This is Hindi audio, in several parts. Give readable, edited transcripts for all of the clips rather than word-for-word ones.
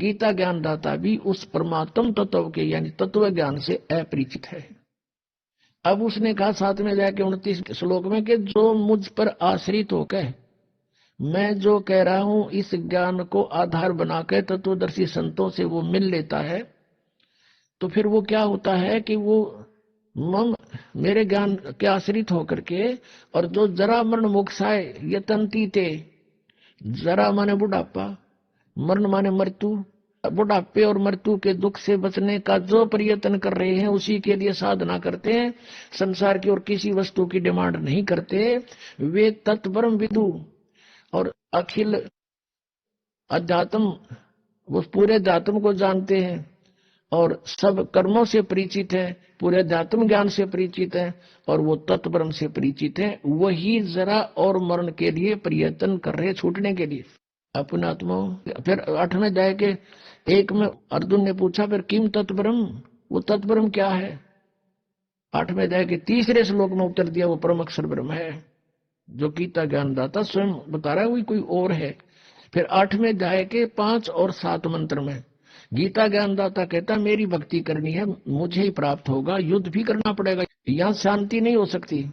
गीता ज्ञानदाता भी उस परमात्म तत्व के यानी तत्व ज्ञान से अपरिचित है। अब उसने कहा साथ में जाके 29 श्लोक में कि जो मुझ पर आश्रित होकर मैं जो कह रहा हूं इस ज्ञान को आधार बनाकर तत्वदर्शी संतों से वो मिल लेता है, तो फिर वो क्या होता है कि वो मम मेरे ज्ञान के आश्रित होकर के, और जो जरा मरण मोक्षाय यतंती थे, जरा माने बुढ़ापा, मरण माने मृत्यु, बुढ़ापे और मृत्यु के दुख से बचने का जो प्रयत्न कर रहे हैं, उसी के लिए साधना करते हैं, संसार की और किसी वस्तु की डिमांड नहीं करते, वे तत्परम विदु और अखिल अध्यात्म, वो पूरे अध्यात्म को जानते हैं और सब कर्मों से परिचित है, पूरे अध्यात्म ज्ञान से परिचित है और वो तत्परम से परिचित है, वही जरा और मरण के लिए प्रयत्न कर रहे, छूटने के लिए अपने आत्मा। फिर 8वें अध्याय के 1 में अर्जुन ने पूछा फिर किम तत्परम, वो तत्परम क्या है? 8वें अध्याय के 3 श्लोक में उत्तर दिया वो परम अक्षर ब्रह्म है, जो गीता ज्ञानदाता स्वयं बता रहा है, वही कोई और है। फिर 8वें अध्याय के 5 और 7 मंत्र में गीता ज्ञानदाता कहता मेरी भक्ति करनी है, मुझे ही प्राप्त होगा, युद्ध भी करना पड़ेगा, यहां शांति नहीं हो सकती,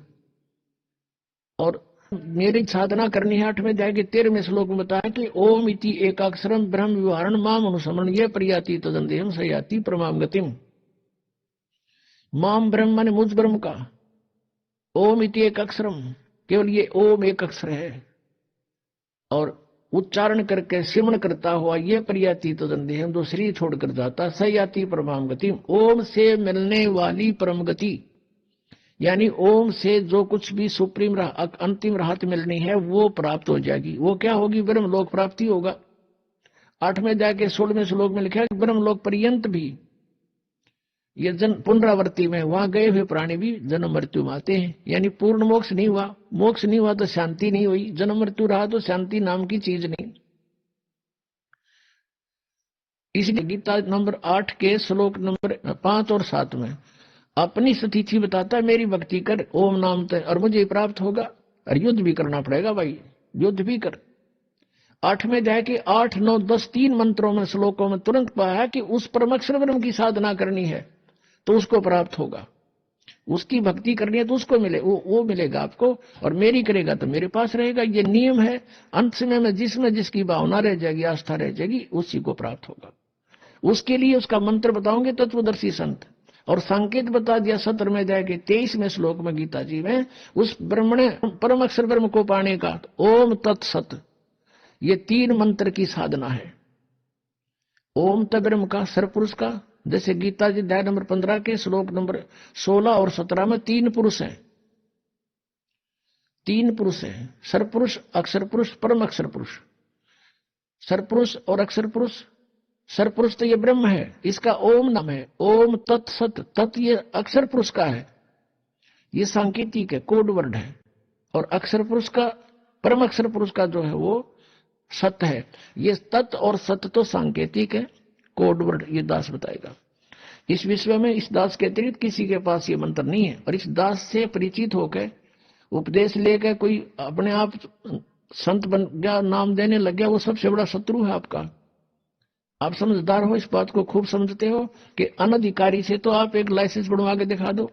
और मेरी साधना करनी है। 8वें अध्याय के 13वें श्लोक में बताया कि ओम इति एकाक्षरम ब्रह्म विवरण माम अनुसमरण ये प्रयाति तदंदेहम सयाति परमाम गतिम। माम ब्रह्म माने मुझ ब्रह्म का, ओम इति एक अक्षरम, केवल ये ओम एक अक्षर है, और उच्चारण करके सिमरण करता हुआ ये प्रयाति तदंदेहम जो शरीर छोड़कर जाता सयाति परमाम गतिम, ओम से मिलने वाली परम गति, यानी ओम से जो कुछ भी सुप्रीम अंतिम राहत मिलनी है वो प्राप्त हो जाएगी। वो क्या होगी? ब्रह्म लोक प्राप्ति होगा। 8वें अध्याय के 16वें श्लोक में लिखा है ब्रह्म लोक पर्यंत भी ये पुनरावृत्ति में वहां गए हुए प्राणी भी जन्म मृत्यु में आते हैं, यानी पूर्ण मोक्ष नहीं हुआ, मोक्ष नहीं हुआ तो शांति नहीं हुई, जन्म मृत्यु रहा तो शांति नाम की चीज नहीं। इसलिए गीता नंबर 8 के श्लोक नंबर 5 और 7 में अपनी स्थिति बताता है मेरी भक्ति कर ओम नाम तय और मुझे प्राप्त होगा, और युद्ध भी करना पड़ेगा भाई, युद्ध भी कर। 8वें अध्याय के 8, 9, 10 3 मंत्रों में श्लोकों में तुरंत पाया कि उस परमाक्षर ब्रह्म की साधना करनी है तो उसको प्राप्त होगा, उसकी भक्ति करनी है तो उसको मिले, वो मिलेगा आपको, और मेरी करेगा तो मेरे पास रहेगा। ये नियम है। अंत समय में जिसमें जिसकी भावना रह जाएगी, आस्था रह जाएगी, उसी को प्राप्त होगा। उसके लिए उसका मंत्र बताओगे तत्वदर्शी संत, और संकेत बता दिया 17वें अध्याय के 23वें श्लोक में गीता जी में उस ब्रह्मण परम अक्षर ब्रह्म को पाने का ओम तत्सत, ये 3 मंत्र की साधना है। ओम त ब्रह्म का, सरपुरुष का, जैसे गीता जी अध्याय नंबर 15 के श्लोक नंबर 16 और 17 में 3 पुरुष हैं, 3 पुरुष हैं, सरपुरुष, अक्षर पुरुष, परम अक्षर पुरुष। सरपुरुष और अक्षर पुरुष, सरपुरुष तो ये ब्रह्म है, इसका ओम नाम है, ओम तत्सत, तत् ये अक्षर पुरुष का है, ये सांकेतिक है, कोड वर्ड है, और अक्षर पुरुष का, परम अक्षर पुरुष का जो है वो सत्य है। ये तत् और सत्य तो सांकेतिक है, कोड वर्ड ये दास बताएगा। इस विश्व में इस दास के अतिरिक्त किसी के पास ये मंत्र नहीं है, और इस दास से परिचित होकर उपदेश लेकर कोई अपने आप संत बन गया, नाम देने लग गया, वो सबसे बड़ा शत्रु है आपका। आप समझदार हो, इस बात को खूब समझते हो कि अनधिकारी से तो आप एक लाइसेंस बनवा के दिखा दो,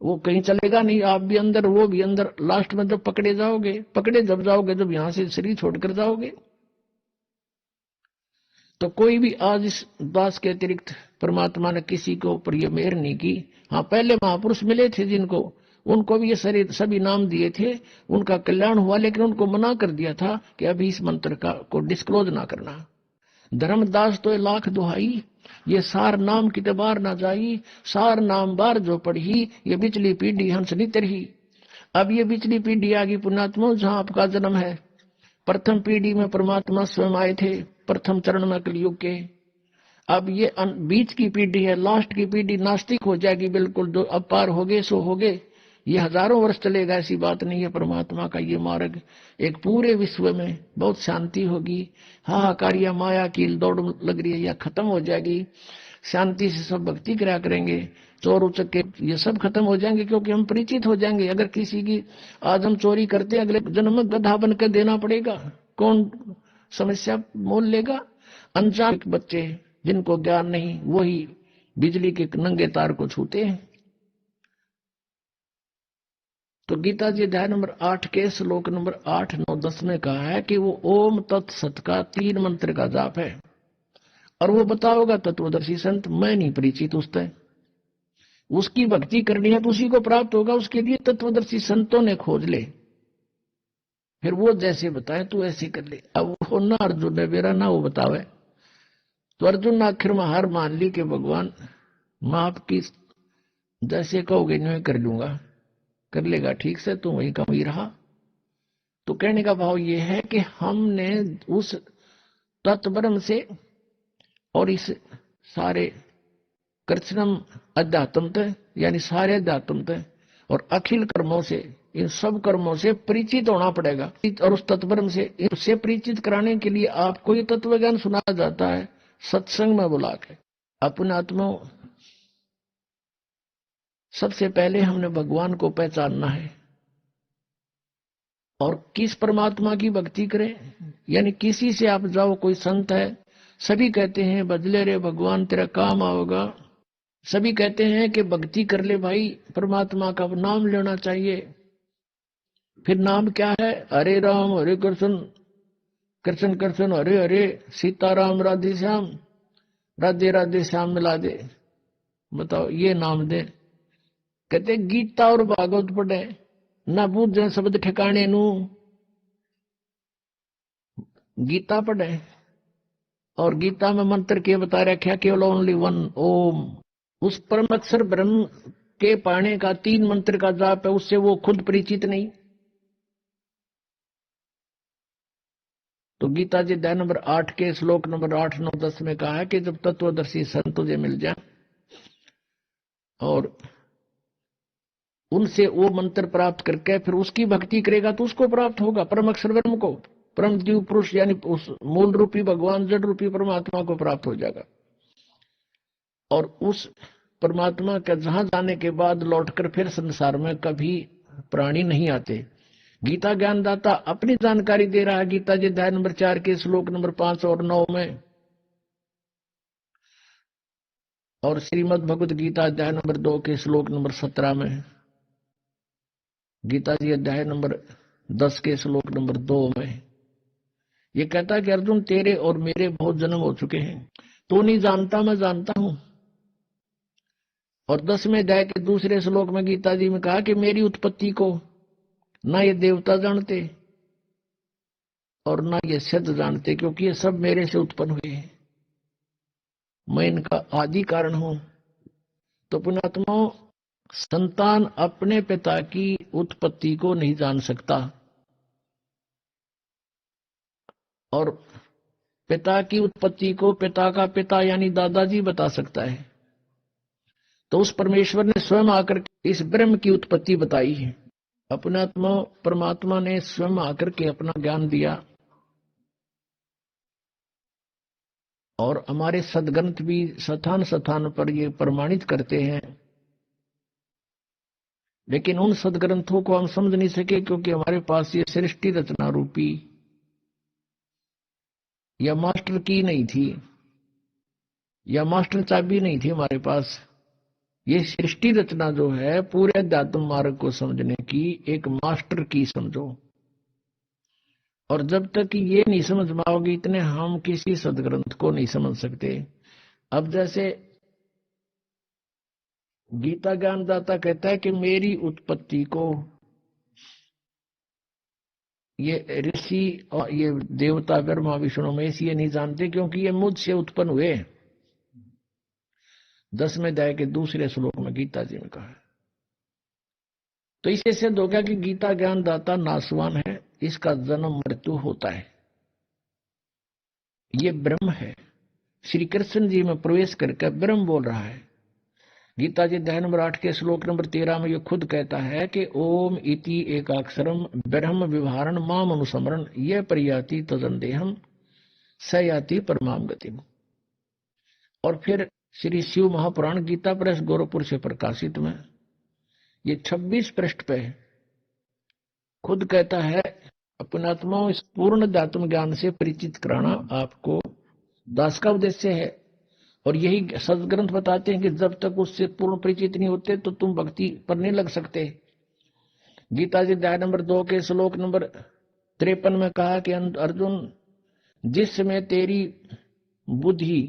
वो कहीं चलेगा नहीं, आप भी अंदर वो भी अंदर, लास्ट में जब पकड़े जब जाओगे जब यहां से शरीर छोड़कर जाओगे। तो कोई भी आज इस दास के अतिरिक्त परमात्मा ने किसी के ऊपर ये मेहर नहीं की। हाँ, पहले महापुरुष मिले थे जिनको, उनको भी ये शरीर सभी नाम दिए थे, उनका कल्याण हुआ, लेकिन उनको मना कर दिया था कि अभी इस मंत्र का को डिस्क्लोज ना करना। धर्मदास तो 1,00,000 दुहाई, ये सार नाम किते बार ना जाई, सार नाम बार जो पढ़ी, ये बिचली पीढ़ी हंस नितर ही। अब ये बिचली पीढ़ी आ गई पुण्यात्मा, जहां आपका जन्म है। प्रथम पीढ़ी में परमात्मा स्वयं आए थे, प्रथम चरण में कलयुग के। अब ये बीच की पीढ़ी है, लास्ट की पीढ़ी नास्तिक हो जाएगी बिल्कुल, जो अब पार हो गए सो हो गए। ये हजारों वर्ष चलेगा, ऐसी बात नहीं है। परमात्मा का ये मार्ग एक पूरे विश्व में बहुत शांति होगी। हाहाकार या माया की दौड़ लग रही है, यह खत्म हो जाएगी। शांति से सब भक्ति करा करेंगे, चोर उचक्के ये सब खत्म हो जाएंगे, क्योंकि हम परिचित हो जाएंगे। अगर किसी की आज हम चोरी करते हैं, अगले जन्म में गधा बनकर देना पड़ेगा, कौन समस्या मोल लेगा? अनजान बच्चे जिनको ज्ञान नहीं, वही बिजली के नंगे तार को छूते हैं। तो गीता जी अध्याय नंबर 8 के श्लोक नंबर 8, 9, 10 में कहा है कि वो ओम तत्सत का 3 मंत्र का जाप है, और वो बताओगा तत्वदर्शी संत, मैं नहीं परिचित उससे। उसकी भक्ति करनी है तो उसी को प्राप्त होगा, उसके लिए तत्वदर्शी संतों ने खोज ले, फिर वो जैसे बताए तू ऐसे कर ले। अब वो ना अर्जुन ने मेरा ना वो बतावे, तो अर्जुन ने आखिर में हार मान ली कि भगवान मैं आपकी जैसे कहोगे नहीं कर लूंगा, कर लेगा ठीक से, तो वही कम ही रहा। तो कहने का भाव ये है कि हमने उस तत्ब्रह्म से और इस सारे कृष्णम अध्यात्म यानी सारे अध्यात्म और अखिल कर्मों से, इन सब कर्मों से परिचित होना पड़ेगा। और उस तत्ब्रह्म से इससे परिचित कराने के लिए आपको ये तत्व ज्ञान सुनाया जाता है सत्संग में बुला के। अपने आत्मा सबसे पहले हमने भगवान को पहचानना है, और किस परमात्मा की भक्ति करें, यानी किसी से आप जाओ, कोई संत है, सभी कहते हैं बदले रे भगवान तेरा काम आओगा, सभी कहते हैं कि भक्ति कर ले भाई, परमात्मा का नाम लेना चाहिए। फिर नाम क्या है? हरे राम हरे कृष्ण, कृष्ण कृष्ण हरे हरे, सीताराम राधे श्याम, राधे राधे श्याम मिला दे। बताओ ये नाम दे। कहते गीता और भागवत पढ़े ना बूझे शब्द ठिकाने नू, गीता पढ़े और गीता में मंत्र के बता रखा केवल ओनली वन ओम। उस परम अक्षर ब्रह्म के पाने का 3 मंत्र का जाप है, उससे वो खुद परिचित नहीं। तो गीता जी अध्याय नंबर 8 के श्लोक नंबर 8, 9, 10 में कहा है कि जब तत्वदर्शी संत तुझे मिल जाए और उनसे वो मंत्र प्राप्त करके फिर उसकी भक्ति करेगा तो उसको प्राप्त होगा, परम अक्षर ब्रह्म को, परम जीव पुरुष यानी उस मूल रूपी भगवान जड़ रूपी परमात्मा को प्राप्त हो जाएगा। और उस परमात्मा के जहां जाने के बाद लौटकर फिर संसार में कभी प्राणी नहीं आते। गीता ज्ञानदाता अपनी जानकारी दे रहा है गीता जी अध्याय नंबर 4 के श्लोक नंबर 5 और 9 में, और श्रीमद् भगवत गीता अध्याय नंबर 2 के श्लोक नंबर 17 में, गीता जी अध्याय नंबर 10 के श्लोक नंबर 2 में ये कहता है कि अर्जुन तेरे और मेरे बहुत जन्म हो चुके हैं, तू नहीं जानता मैं जानता हूं। और 10वें अध्याय के दूसरे श्लोक में गीता जी में कहा कि मेरी उत्पत्ति को ना ये देवता जानते और ना ये सिद्ध जानते, क्योंकि ये सब मेरे से उत्पन्न हुए हैं, मैं इनका आदि कारण हूं। तो पुण्यात्माओं, संतान अपने पिता की उत्पत्ति को नहीं जान सकता, और पिता की उत्पत्ति को पिता का पिता यानी दादाजी बता सकता है। तो उस परमेश्वर ने स्वयं आकर इस ब्रह्म की उत्पत्ति बताई है। अपने आत्मा परमात्मा ने स्वयं आकर के अपना ज्ञान दिया, और हमारे सदग्रंथ भी स्थान स्थान पर ये प्रमाणित करते हैं। लेकिन उन सदग्रंथों को हम समझ नहीं सके क्योंकि हमारे पास ये सृष्टि रचना रूपी या मास्टर की नहीं थी, या मास्टर चाबी नहीं थी हमारे पास। ये सृष्टि रचना जो है पूरे अध्यात्म मार्ग को समझने की एक मास्टर की समझो, और जब तक ये नहीं समझ पाओगे इतने हम किसी सदग्रंथ को नहीं समझ सकते। अब जैसे गीता ज्ञानदाता कहता है कि मेरी उत्पत्ति को ये ऋषि और ये देवता ब्रह्मा विष्णु में ये नहीं जानते क्योंकि ये मुझसे उत्पन्न हुए। 10वें अध्याय के दूसरे श्लोक में गीता जी ने कहा है। तो इससे सिद्ध हो गया कि गीता ज्ञानदाता नासवान है, इसका जन्म मृत्यु होता है, ये ब्रह्म है। श्री कृष्ण जी में प्रवेश करके ब्रह्म बोल रहा है। गीता जी अध्याय नंबर 8 के श्लोक नंबर 13 में ये खुद कहता है कि ओम इति एकाक्षरम ब्रह्म विवहारण माम अनुस्मरण यह परियाति तदंदेहम सयाति परमाम गतिम। और फिर श्री शिव महापुराण गीता प्रेस गोरखपुर से प्रकाशित में ये 26 पृष्ठ पे खुद कहता है अपनात्मा इस पूर्ण अध्यात्म ज्ञान से परिचित कराना आपको दास का उद्देश्य है। और यही सदग्रंथ बताते हैं कि जब तक उससे पूर्ण परिचित नहीं होते तो तुम भक्ति पर नहीं लग सकते। गीता जी अध्याय नंबर 2 के श्लोक नंबर 53 में कहा कि अर्जुन, जिसमें तेरी बुद्धि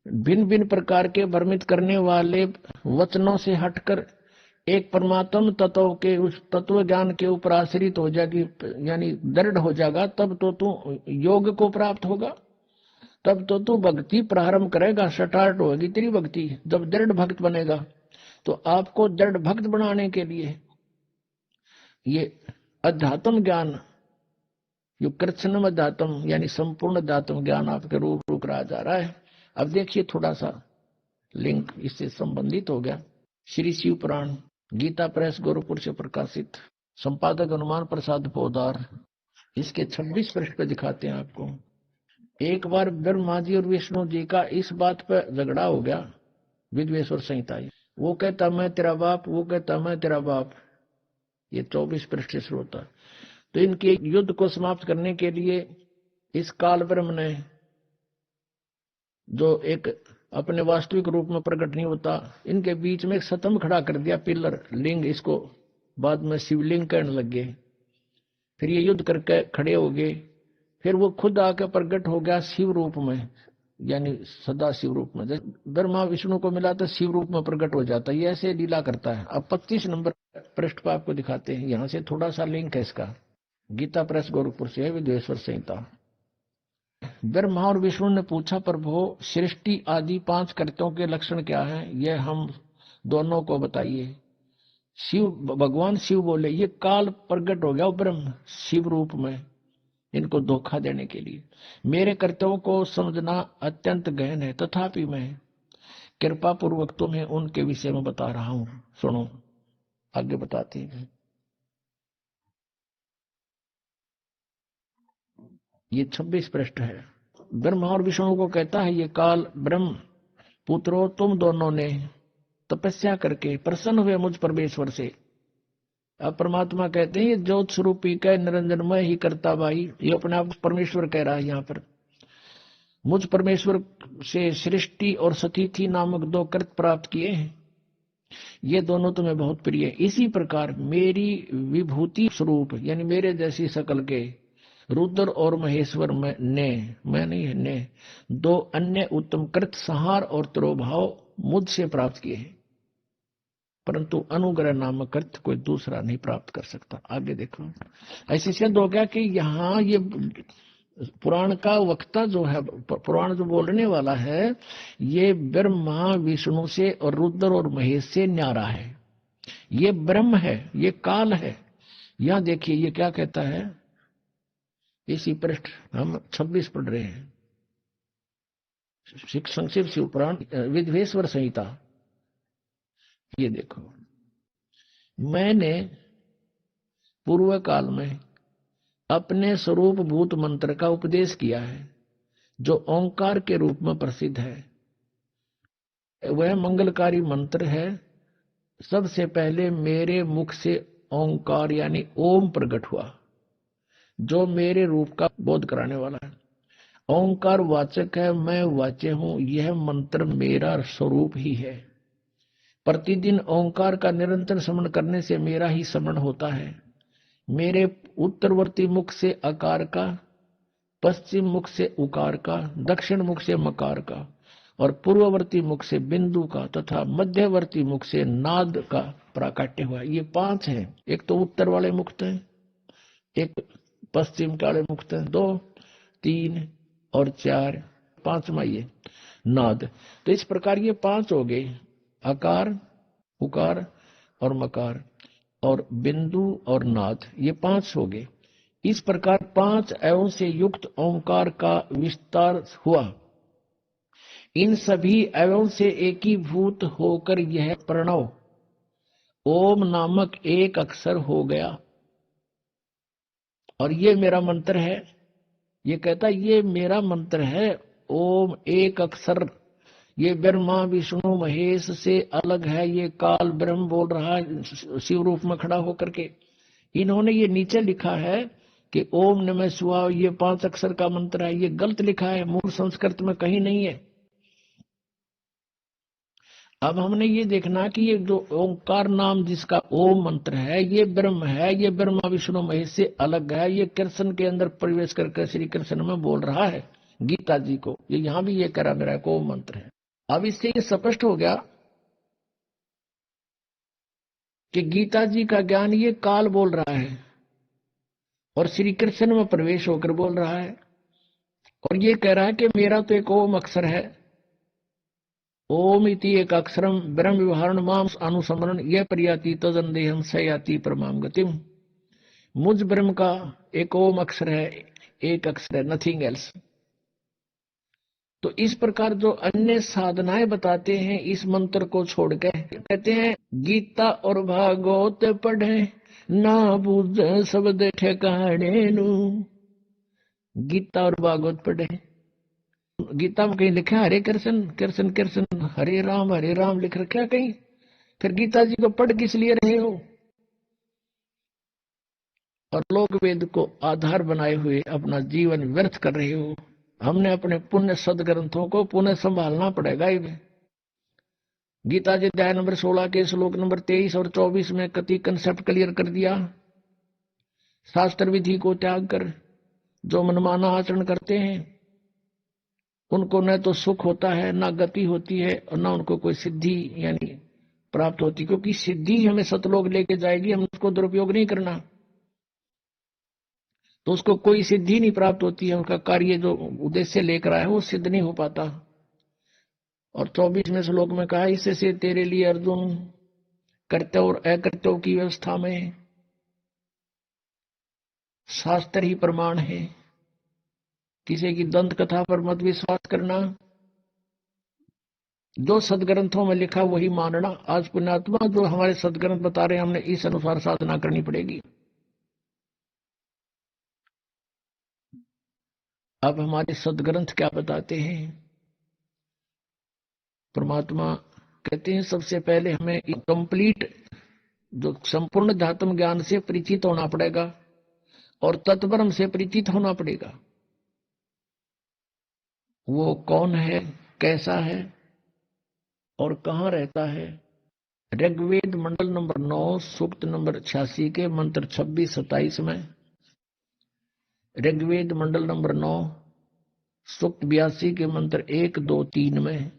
भिन्न भिन्न प्रकार के भ्रमित करने वाले वचनों से हटकर एक परमात्म तत्व के उस तत्व ज्ञान के ऊपर आश्रित हो जाएगी, यानी दृढ़ हो जाएगा, तब तो तू योग को प्राप्त होगा, तब तो तू भक्ति प्रारंभ करेगा, स्टार्ट होगी तेरी भक्ति। जब दृढ़ भक्त बनेगा तो आपको दृढ़ भक्त बनाने के लिए ये अध्यात्म ज्ञान, जो कृष्णम अध्यात्म यानी संपूर्ण अध्यात्म ज्ञान आपके रूप रहा जा रहा है। अब देखिए थोड़ा सा लिंक इससे संबंधित हो गया। श्री शिव पुराण, गीता प्रेस, गोरखपुर से प्रकाशित, संपादक हनुमान प्रसाद पोदार। इसके 26 पृष्ठ पे दिखाते हैं आपको। एक बार ब्रह्मा जी और विष्णु जी का इस बात पर झगड़ा हो गया, विद्वेश्वर संहिता। वो कहता मैं तेरा बाप, वो कहता मैं तेरा बाप। ये 24 पृष्ठ से शुरू होता। तो इनके युद्ध को समाप्त करने के लिए इस काल ब्रह्म ने, जो एक अपने वास्तविक रूप में प्रकट नहीं होता, इनके बीच में एक स्तंभ खड़ा कर दिया, पिलर, लिंग। इसको बाद में शिवलिंग कहने लग गए। फिर ये युद्ध करके खड़े हो गए। फिर वो खुद आकर प्रकट हो गया शिव रूप में, यानी सदा शिव रूप में। ब्रह्मा विष्णु को मिला तो शिव रूप में प्रकट हो जाता है। ये ऐसे लीला करता है। अब 25 नंबर पृष्ठ पर आपको दिखाते हैं। यहां से थोड़ा सा लिंक है इसका। गीता प्रेस गोरखपुर से है, विद्वेश्वर संहिता। ब्रह्मा और विष्णु ने पूछा, प्रभु सृष्टि आदि 5 कर्तों के लक्षण क्या हैं, यह हम दोनों को बताइए। शिव, भगवान शिव बोले, ये काल प्रकट हो गया ब्रह्म शिव रूप में, इनको धोखा देने के लिए। मेरे कर्तव्यों को समझना अत्यंत गहन है, तथापि मैं कृपा पूर्वक तुम्हें उनके विषय में बता रहा हूं, सुनो। आगे बताते हैं। ये 26 पृष्ठ है। ब्रह्मा और विष्णु को कहता है, ये काल ब्रह्म पुत्रों, तुम दोनों ने तपस्या करके प्रसन्न हुए मुझ परमेश्वर से। अब परमात्मा कहते हैं, ये ज्योत स्वरूपी का निरंजनमय ही करता भाई, ये अपने आप परमेश्वर कह रहा है यहाँ पर। मुझ परमेश्वर से सृष्टि और सतिथि नामक 2 कृत प्राप्त किए हैं। ये दोनों तुम्हें बहुत प्रिय है। इसी प्रकार मेरी विभूति स्वरूप, यानी मेरे जैसी शकल के रुद्र और महेश्वर मैं नहीं है, ने 2 अन्य उत्तम कृत संहार और तिरोभाव मुझसे प्राप्त किए हैं, परंतु अनुग्रह नामक कृत कोई दूसरा नहीं प्राप्त कर सकता। आगे देखो, ऐसे सिद्ध हो गया कि यहाँ ये पुराण का वक्ता जो है, पुराण जो बोलने वाला है, ये ब्रह्मा विष्णु से और रुद्र और महेश से न्यारा है। ये ब्रह्म है, ये काल है। यहां देखिए ये क्या कहता है, इसी पृष्ठ हम 26 पढ़ रहे हैं, संक्षिप्त शिव पुराण, विद्वेश्वर संहिता। ये देखो, मैंने पूर्व काल में अपने स्वरूप भूत मंत्र का उपदेश किया है, जो ओंकार के रूप में प्रसिद्ध है। वह मंगलकारी मंत्र है। सबसे पहले मेरे मुख से ओंकार यानी ओम प्रकट हुआ, जो मेरे रूप का बोध कराने वाला है। ओंकार वाचक है, मैं वाच्य हूं। यह मंत्र मेरा स्वरूप ही है। प्रतिदिन ओंकार का निरंतर स्मरण करने से मेरा ही स्मरण होता है। मेरे उत्तरवर्ती मुख से अकार का, पश्चिम मुख से उकार का, दक्षिण मुख से मकार का और पूर्ववर्ती मुख से बिंदु का तथा मध्यवर्ती मुख से नाद का प्राकट्य हुआ। ये 5 हैं। एक तो उत्तर वाले मुक्त हैं, एक पश्चिम वाले मुक्त हैं, 2, 3 और 4, 5वां ये नाद। तो इस प्रकार ये 5 हो गए, अकार, उकार और मकार और बिंदु और नाद, ये 5 हो गए। इस प्रकार 5 अवयवों से युक्त ओंकार का विस्तार हुआ। इन सभी अवयवों से एकीभूत होकर यह प्रणव ओम नामक एक अक्षर हो गया। और ये मेरा मंत्र है। ये कहता ये मेरा मंत्र है, ओम एक अक्षर। ये ब्रह्मा विष्णु महेश से अलग है। ये काल ब्रह्म बोल रहा है शिव रूप में खड़ा होकर के। इन्होंने ये नीचे लिखा है कि ओम नमः शिवाय ये 5 अक्षर का मंत्र है, ये गलत लिखा है, मूल संस्कृत में कहीं नहीं है। अब हमने ये देखना कि ये जो ओंकार नाम जिसका ओम मंत्र है, ये ब्रह्म है, ये ब्रह्मा विष्णु महेश से अलग है, ये कृष्ण के अंदर प्रवेश करके श्री कृष्ण में बोल रहा है गीता जी को। ये यहां भी ये करा मेरा ओम मंत्र है। अब इससे ये स्पष्ट हो गया कि गीता जी का ज्ञान ये काल बोल रहा है और श्री कृष्ण में प्रवेश होकर बोल रहा है, और ये कह रहा है कि मेरा तो एक ओम अक्षर है, ओम इति एक अक्षरम ब्रह्म विवरण माम अनुसमरण यह प्रयाति तदंदेहम सयाति परमाम गतिम। मुझ ब्रह्म का एक ओम अक्षर है, एक अक्षर है, नथिंग एल्स। तो इस प्रकार जो अन्य साधनाएं बताते हैं इस मंत्र को छोड़कर, कहते हैं गीता और भागवत पढ़े ना बुझ शब्द ठिकाने नु। गीता और भागवत पढ़े, गीता में कहीं लिखा हरे कृष्ण कृष्ण कृष्ण हरे राम लिख रखा कहीं? फिर गीता जी को पढ़ किस लिए रहे हो? और लोक वेद को आधार बनाए हुए अपना जीवन व्यर्थ कर रहे हो। हमने अपने पुण्य सदग्रंथों को पुनः संभालना पड़ेगा। गीता जी अध्याय नंबर 16 के श्लोक नंबर 23 और 24 में कति कंसेप्ट क्लियर कर दिया। शास्त्र विधि को त्याग कर जो मनमाना आचरण करते हैं उनको न तो सुख होता है, ना गति होती है, और ना उनको कोई सिद्धि यानी प्राप्त होती, क्योंकि सिद्धि हमें सतलोक लेके जाएगी, हम उसको दुरुपयोग नहीं करना तो उसको कोई सिद्धि नहीं प्राप्त होती है, उनका कार्य जो उद्देश्य लेकर आया है वो सिद्ध नहीं हो पाता। और 24वें श्लोक में कहा, इससे तेरे लिए अर्जुन कर्तव्य और अकर्तव्य की व्यवस्था में शास्त्र ही प्रमाण है, किसी की दंत कथा पर मत विश्वास करना, जो सदग्रंथों में लिखा वही मानना। आज पुण्यात्मा जो हमारे सदग्रंथ बता रहे हैं हमने इस अनुसार साधना करनी पड़ेगी। अब हमारे सदग्रंथ क्या बताते हैं? परमात्मा कहते हैं सबसे पहले हमें कंप्लीट जो संपूर्ण ध्यात्म ज्ञान से परिचित होना पड़ेगा और तत्ब्रह्म से परिचित होना पड़ेगा। वो कौन है, कैसा है और कहां रहता है। ऋग्वेद मंडल नंबर 9 सूक्त नंबर 86 के मंत्र 26-27 में, ऋग्वेद मंडल नंबर 9 सूक्त 82 के मंत्र 1, 2, 3 में,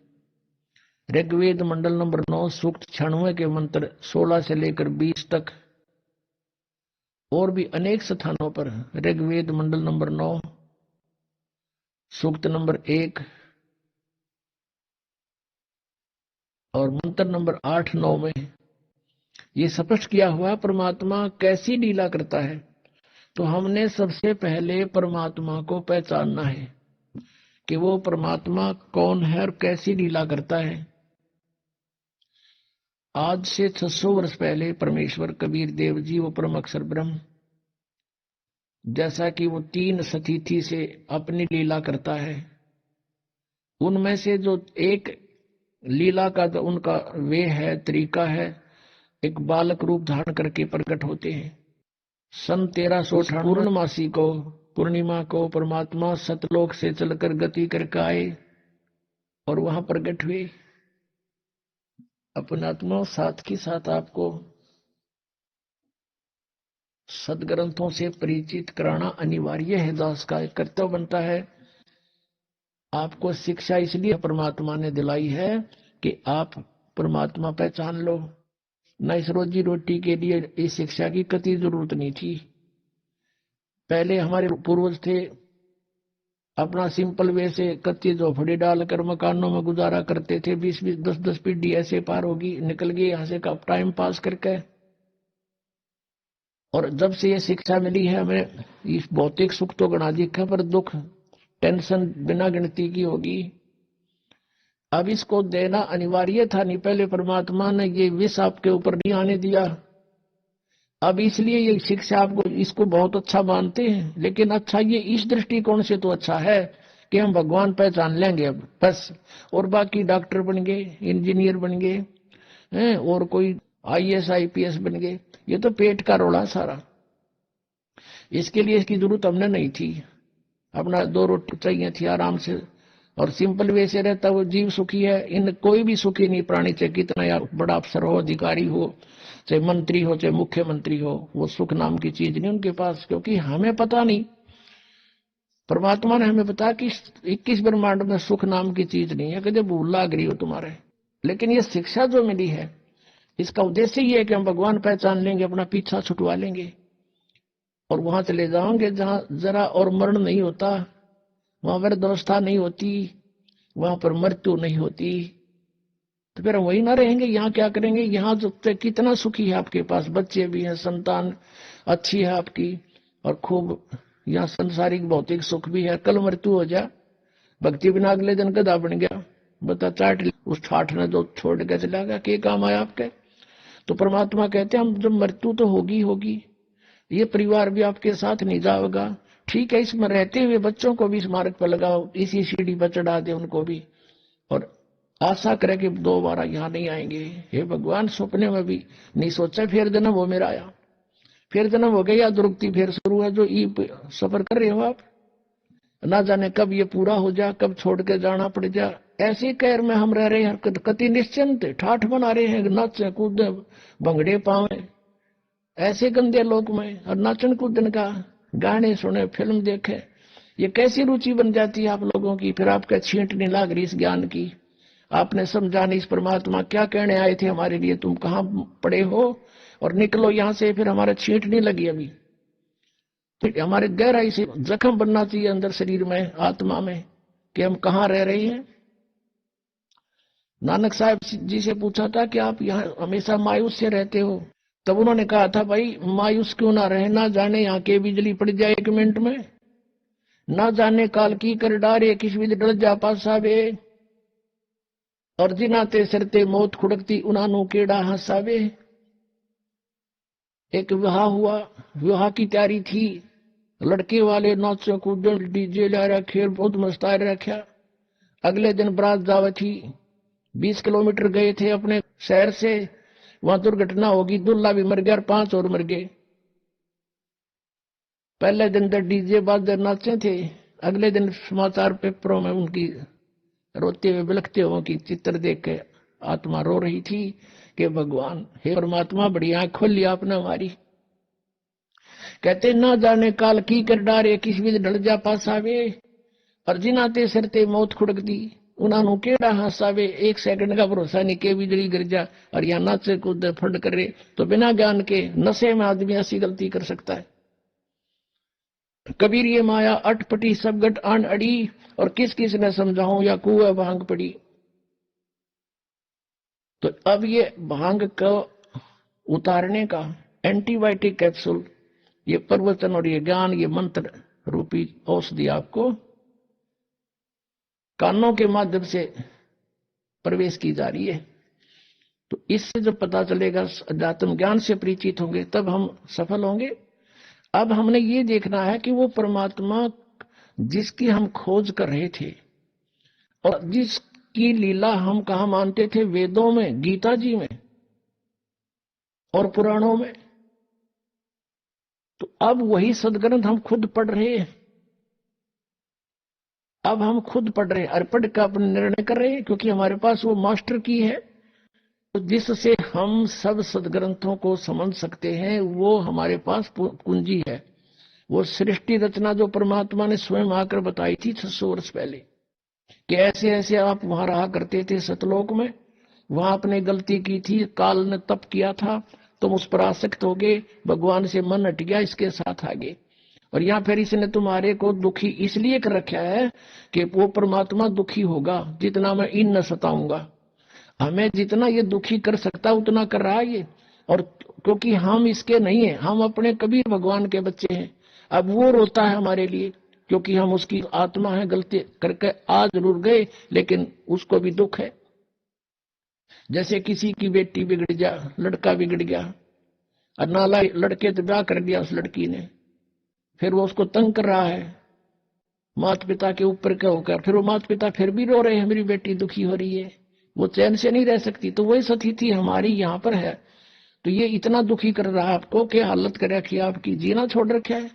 ऋग्वेद मंडल नंबर 9 सूक्त 96 के मंत्र 16 से लेकर 20 तक, और भी अनेक स्थानों पर ऋग्वेद मंडल नंबर 9 सूक्त नंबर 1 और मंत्र नंबर 8, 9 में ये स्पष्ट किया हुआ परमात्मा कैसी लीला करता है। तो हमने सबसे पहले परमात्मा को पहचानना है कि वो परमात्मा कौन है और कैसी लीला करता है। आज से 600 वर्ष पहले परमेश्वर कबीर देव जी, वो परम अक्षर ब्रह्म, जैसा कि वो 3 सतिथि से अपनी लीला करता है, उनमें से जो एक लीला का जो उनका वे है, तरीका है, एक बालक रूप धारण करके प्रकट होते हैं। सन 1398 पूर्णमासी को, पूर्णिमा को परमात्मा सतलोक से चलकर गति करके आए और वहां प्रकट हुए। अपने आत्मा साथ के साथ आपको सदग्रंथों से परिचित कराना अनिवार्य है, दास का एक कर्तव्य बनता है। आपको शिक्षा इसलिए परमात्मा ने दिलाई है कि आप परमात्मा पहचान लो। न इस रोजी रोटी के लिए इस शिक्षा की कति जरूरत नहीं थी। पहले हमारे पूर्वज थे अपना सिंपल वे से कच्ची झोपड़ी डालकर मकानों में गुजारा करते थे। 20-20, 10-10 पीढ़ी ऐसे पार होगी, निकल गए यहाँ से टाइम पास करके। और जब से ये शिक्षा मिली है हमें, इस भौतिक सुख तो गणा दिखा पर दुख टेंशन बिना गिनती की होगी। अब इसको देना अनिवार्य था नहीं, पहले परमात्मा ने ये विष आपके ऊपर नहीं आने दिया। अब इसलिए ये शिक्षा आपको इसको बहुत अच्छा मानते हैं, लेकिन अच्छा ये इस दृष्टिकोण से तो अच्छा है कि हम भगवान पहचान लेंगे अब बस, और बाकी डॉक्टर बन गए, इंजीनियर बन गए और कोई IAS IPS बन गए, ये तो पेट का रोड़ा सारा। इसके लिए इसकी जरूरत हमने नहीं थी। अपना 2 रोटी चाहिए थी आराम से, और सिंपल वे से रहता वो जीव सुखी है। इन कोई भी सुखी नहीं प्राणी, चाहे कितना यार बड़ा अफसर हो, अधिकारी हो, चाहे मंत्री हो, चाहे मुख्यमंत्री हो, वो सुख नाम की चीज नहीं उनके पास। क्योंकि हमें पता नहीं, परमात्मा ने हमें बताया कि 21 ब्रह्मांड में सुख नाम की चीज नहीं है, कभी भूल लाग रही हो तुम्हारे। लेकिन ये शिक्षा जो मिली है, इसका उद्देश्य ये है कि हम भगवान पहचान लेंगे, अपना पीछा छुटवा लेंगे और वहां चले जाओगे जहां जरा और मरण नहीं होता, वहां वृद्धावस्था नहीं होती, वहां पर मृत्यु नहीं होती। तो फिर हम वही ना रहेंगे, यहाँ क्या करेंगे? यहाँ जो कितना सुखी है आपके पास, बच्चे भी हैं, संतान अच्छी है आपकी, और खूब यहाँ संसारिक भौतिक सुख भी है। कल मृत्यु हो जाए, भक्ति बिना अगले दिन गधा बन गया, बता चाट उस ठाठ ने जो छोड़ के चला गया, के काम आया आपके? तो परमात्मा कहते हैं हम जब मृत्यु तो होगी होगी, ये परिवार भी आपके साथ नहीं जाएगा। ठीक है, इसमें रहते हुए बच्चों को भी इस मार्ग पर लगाओ, इसी सीढ़ी पर चढ़ा दे उनको भी, और आशा करे कि दोबारा यहाँ नहीं आएंगे। हे भगवान, सपने में भी नहीं सोचा फिर जन्म वो मेरा आया, फिर जन्म हो गया, दुर्गति फिर शुरू है। जो ई सफर कर रहे हो आप, ना जाने कब ये पूरा हो जा, कब छोड़ के जाना पड़ जा। ऐसी कैर में हम रह रहे हैं, कति निश्चिंत ठाठ बना रहे हैं, नाचे कूदे भंगड़े पावे ऐसे गंदे लोग में, और नाचन कूदन का, गाने सुने, फिल्म देखे, ये कैसी रुचि बन जाती है आप लोगों की। फिर आपका छींट नहीं लाग रही इस ज्ञान की, आपने समझा नहीं इस परमात्मा क्या कहने आए थे हमारे लिए, तुम कहाँ पड़े हो और निकलो यहां से। फिर हमारा छींट नहीं लगी अभी, तो हमारे गहराई से जख्म बनना चाहिए अंदर शरीर में, आत्मा में, कि हम कहाँ रह रहे हैं। नानक साहब जी से पूछा था कि आप यहाँ हमेशा मायूस से रहते हो, तब उन्होंने कहा था भाई मायूस क्यों ना रहे, ना जाने यहाँ के बिजली पड़ जाए 1 मिनट में, ना जाने काल की कर डारे, किस विध डल जा पासावे, और जिनाते सरते मौत खुड़कती उनानू केड़ा हंसावे। एक विवाह हुआ, विवाह की तैयारी थी, लड़के वाले नाचो कूदन डीजे ला रहा, खेल बहुत मस्ता रखा। अगले दिन बारात जावे थी, 20 किलोमीटर गए थे अपने शहर से, वहां दुर्घटना होगी, दूल्हा भी मर गया और 5 और मर गए। पहले दिन तो डीजे बाजे नाचे थे, अगले दिन समाचार पेपरों में उनकी रोते हुए बिलखते हुए की चित्र देख के आत्मा रो रही थी कि भगवान, हे परमात्मा, बड़ी आंख खोली आपने हमारी। कहते ना जाने काल की कर डारे, किस विध ढल जा पासावे, और जिनाते सरते मौत खुड़क दी उन्होंने केड़ा हंसावे। 1 सेकंड का भरोसा नहीं के बिजली गिर जा, और या नाचे कूद फंड करे। तो बिना ज्ञान के नशे में आदमी ऐसी गलती कर सकता है। कबीर ये माया अटपटी सब गट आन अड़ी, और किस किस ने समझाऊं या कुएं भांग पड़ी। तो अब ये भांग को उतारने का एंटीबायोटिक कैप्सूल, ये प्रवचन और ये ज्ञान, ये मंत्र रूपी औषधि आपको कानों के माध्यम से प्रवेश की जा रही है। तो इससे जब पता चलेगा, अध्यात्म ज्ञान से परिचित होंगे, तब हम सफल होंगे। अब हमने ये देखना है कि वो परमात्मा जिसकी हम खोज कर रहे थे और जिसकी लीला हम कहा मानते थे, वेदों में, गीता जी में और पुराणों में, तो अब वही सदग्रंथ हम खुद पढ़ रहे हैं। अब हम खुद पढ़ रहे हैं, अर्पण का अपने निर्णय कर रहे हैं, क्योंकि हमारे पास वो मास्टर की है, तो जिससे हम सब सदग्रंथों को समझ सकते हैं। वो हमारे पास कुंजी है, वो सृष्टि रचना जो परमात्मा ने स्वयं आकर बताई थी 600 वर्ष पहले, कि ऐसे ऐसे आप वहां रहा करते थे सतलोक में, वहां आपने गलती की थी, काल ने तप किया था, तुम उस पर आसक्त हो गए, भगवान से मन हट गया, इसके साथ आगे। और यहाँ फिर इसने तुम्हारे को दुखी इसलिए कर रखा है कि वो परमात्मा दुखी होगा जितना मैं इन न सताऊंगा। हमें जितना ये दुखी कर सकता उतना कर रहा है ये, और क्योंकि हम इसके नहीं है, हम अपने कबीर भगवान के बच्चे हैं। अब वो रोता है हमारे लिए, क्योंकि हम उसकी आत्मा है, गलती करके आ जरूर गए, लेकिन उसको भी दुख है। जैसे किसी की बेटी बिगड़ जा, लड़का बिगड़ गया, और नाला लड़के तो ब्याह कर दिया उस लड़की ने, फिर वो उसको तंग कर रहा है माता पिता के ऊपर क्या होकर, फिर वो माता पिता फिर भी रो रहे हैं, मेरी बेटी दुखी हो रही है, वो चैन से नहीं रह सकती। तो वही स्थिति हमारी यहाँ पर है। तो ये इतना दुखी कर रहा है आपको कि हालत कर रखी है आपकी, जीना छोड़ रखा है।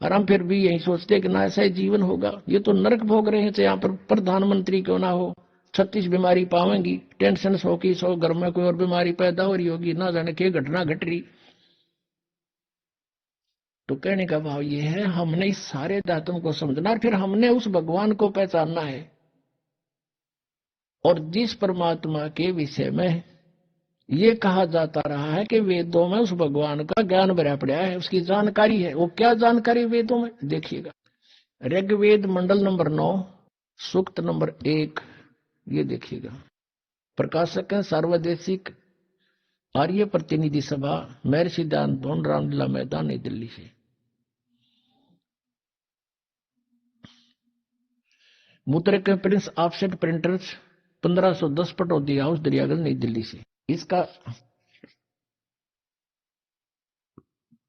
और हम फिर भी यही सोचते कि ना ऐसा ही जीवन होगा, ये तो नरक भोग रहे हैं, चाहे यहाँ पर प्रधानमंत्री क्यों ना हो, 36 बीमारी पावेंगी, टेंशन सौ की सौ, घर में कोई और बीमारी पैदा हो रही होगी, ना जाने क्या घटना घट रही। तो कहने का भाव ये है, हमने इस सारे दातुओं को समझना और फिर हमने उस भगवान को पहचानना है। और जिस परमात्मा के विषय में ये कहा जाता रहा है कि वेदों में उस भगवान का ज्ञान भरा पड़ा है, उसकी जानकारी है, वो क्या जानकारी वेदों में देखिएगा। ऋग्वेद मंडल नंबर 9 सूक्त नंबर 1, ये देखिएगा। प्रकाशक है सर्वदेशिक आर्य प्रतिनिधि सभा, महर्षि सिद्धांत भवन, रामलीला मैदान, नई दिल्ली से। मुद्रक Prince offset printers 1510 Pataudi house, Daryaganj, नई दिल्ली से। इसका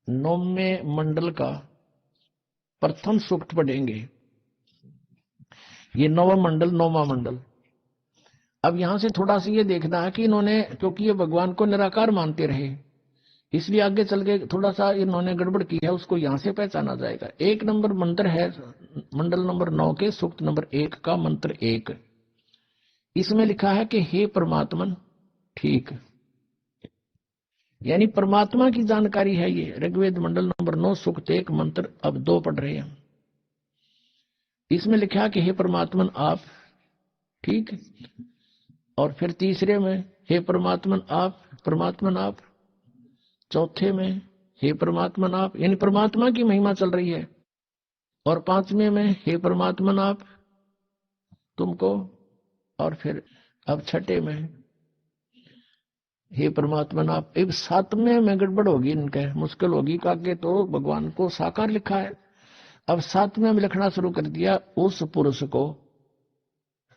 9वें मंडल का प्रथम सूक्त पढ़ेंगे। ये 9वां मंडल, 9वां मंडल। अब यहां से थोड़ा सा ये देखना है कि इन्होंने, क्योंकि ये भगवान को निराकार मानते रहे, इसलिए आगे चल के थोड़ा सा इन्होंने गड़बड़ की है, उसको यहां से पहचाना जाएगा। 1 नंबर मंत्र है मंडल नंबर 9 के सूक्त नंबर 1 का मंत्र 1। इसमें लिखा है कि हे परमात्मन, ठीक, यानी परमात्मा की जानकारी है ये। ऋग्वेद मंडल नंबर 9 सूक्त 1 मंत्र अब 2 पढ़ रहे हैं। इसमें लिखा है कि हे परमात्मन आप, ठीक। और फिर तीसरे में हे परमात्मन आप, परमात्मन आप। चौथे में हे परमात्मन आप, यानी परमात्मा की महिमा चल रही है। और 5वें में हे परमात्मन आप तुमको। और फिर अब 6ठे में हे परमात्मन आप। अब 7वें में गड़बड़ होगी, इनके मुश्किल होगी, आगे तो भगवान को साकार लिखा है। अब 7वें में लिखना शुरू कर दिया उस पुरुष को,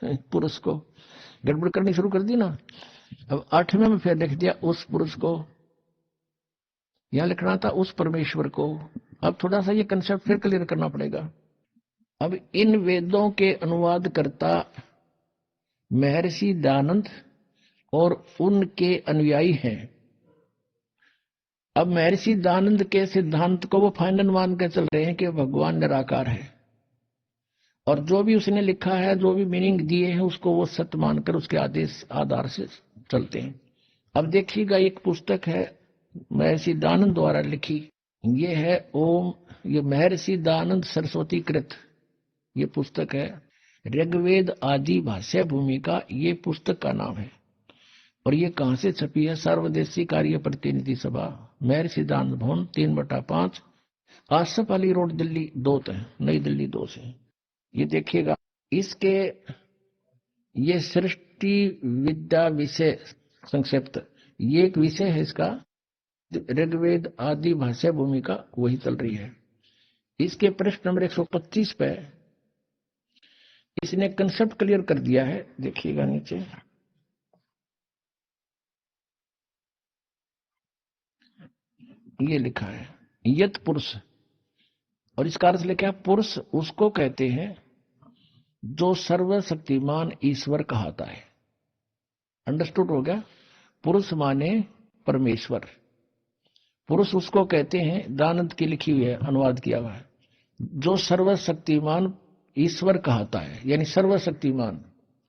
पुरुष को गड़बड़ करनी शुरू कर दी ना। अब 8वें में फिर लिख दिया उस पुरुष को, यहां लिखना था उस परमेश्वर को। अब थोड़ा सा ये कंसेप्ट फिर क्लियर करना पड़ेगा। अब इन वेदों के अनुवाद करता महर्षि दयानंद और उनके अनुयायी हैं। अब महर्षि दयानंद के सिद्धांत को वो फाइनल मान कर चल रहे हैं कि भगवान निराकार है, और जो भी उसने लिखा है, जो भी मीनिंग दिए हैं, उसको वो सत्य मानकर उसके आदेश आधार से चलते हैं। अब देखिएगा, एक पुस्तक है महर्षि दयानंद द्वारा लिखी, ये है ओम, ये महर्षि दयानंद सरस्वती कृत ये पुस्तक है। ऋग्वेद आदि भाष्य भूमिका ये पुस्तक का नाम है। और ये कहां से छपी है? सर्वदेशी कार्य प्रतिनिधि सभा, महर्षि दयानंद भवन, 3/5, आसफ अली रोड, दिल्ली 2, नई दिल्ली 2 से। ये देखिएगा, इसके ये सृष्टि विद्या विषय संक्षिप्त, ये एक विषय है इसका, ऋग्वेद आदि भाषा भूमिका वही चल रही है। इसके पृष्ठ नंबर 125 पे इसने कंसेप्ट क्लियर कर दिया है, देखिएगा नीचे। ये लिखा है यत पुरुष, और इसका अर्थ लिखा है पुरुष उसको कहते हैं जो सर्वशक्तिमान ईश्वर कहता है। अंडरस्टूड हो गया? पुरुष माने परमेश्वर, पुरुष उसको कहते हैं, दानंद की लिखी हुई है, अनुवाद किया हुआ है, जो सर्वशक्तिमान ईश्वर कहता है, यानी सर्वशक्तिमान।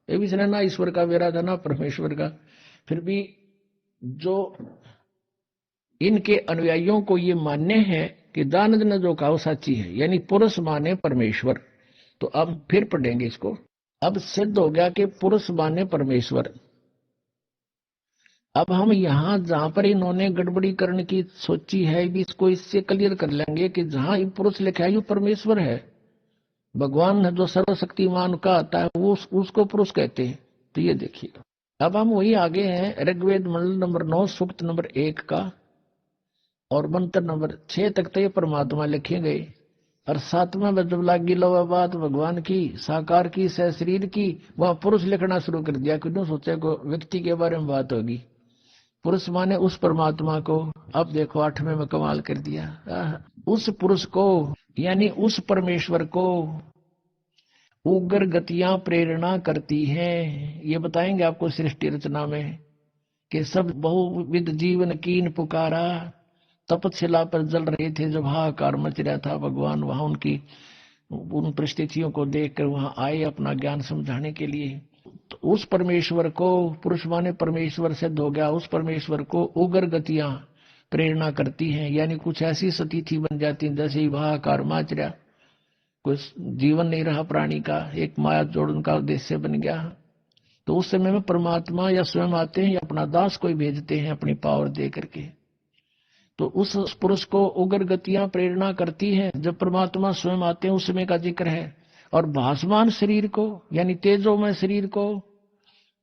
ये भी ना ईश्वर का वेरा था ना परमेश्वर का, फिर भी जो इनके अनुयायियों को ये मानने हैं कि दानंद ने जो कहा वो सच्ची है, यानी पुरुष माने परमेश्वर। तो अब फिर पढ़ेंगे इसको। अब सिद्ध हो गया कि पुरुष माने परमेश्वर। अब हम यहां जहां पर इन्होंने गड़बड़ी करने की सोची है, भी इसको इससे क्लियर कर लेंगे कि जहां ये पुरुष लिखा है ये परमेश्वर है, भगवान है जो सर्वशक्तिमान का आता है, वो उसको पुरुष कहते हैं। तो ये देखिए, अब हम वही आगे हैं, ऋग्वेद मंडल नंबर 9 सूक्त नंबर 1 का और मंत्र नंबर 6 तक तो ये परमात्मा लिखे गए। और 7वां में जब लागी लो बात भगवान की साकार की सह शरीर की, वहां पुरुष लिखना शुरू कर दिया। क्यों सोचे को व्यक्ति के बारे में बात होगी, पुरुष माने उस परमात्मा को। अब देखो 8वें में कमाल कर दिया, उस पुरुष को यानी उस परमेश्वर को उग्र गतियां प्रेरणा करती हैं। ये बताएंगे आपको सृष्टि रचना में कि सब बहुविध जीवन कीन पुकारा, तपशिला पर जल रहे थे, जब हाहाकार मच रहा था, भगवान वहां उनकी उन परिस्थितियों को देखकर वहां आए अपना ज्ञान समझाने के लिए। तो उस परमेश्वर को, पुरुष माने परमेश्वर सिद्ध हो गया, उस परमेश्वर को उग्र गतियां प्रेरणा करती हैं, यानी कुछ ऐसी स्थिति बन जाती है जैसे ही हाहाकार मच रहा, कुछ जीवन नहीं रहा प्राणी का, एक माया जोड़न का उद्देश्य बन गया। तो उस समय में परमात्मा या स्वयं आते हैं या अपना दास कोई भेजते हैं अपनी पावर दे करके। तो उस पुरुष को उग्र गतियां प्रेरणा करती हैं। जब परमात्मा स्वयं आते हैं उस समय का जिक्र है। और भासमान शरीर को यानी तेजोमय शरीर को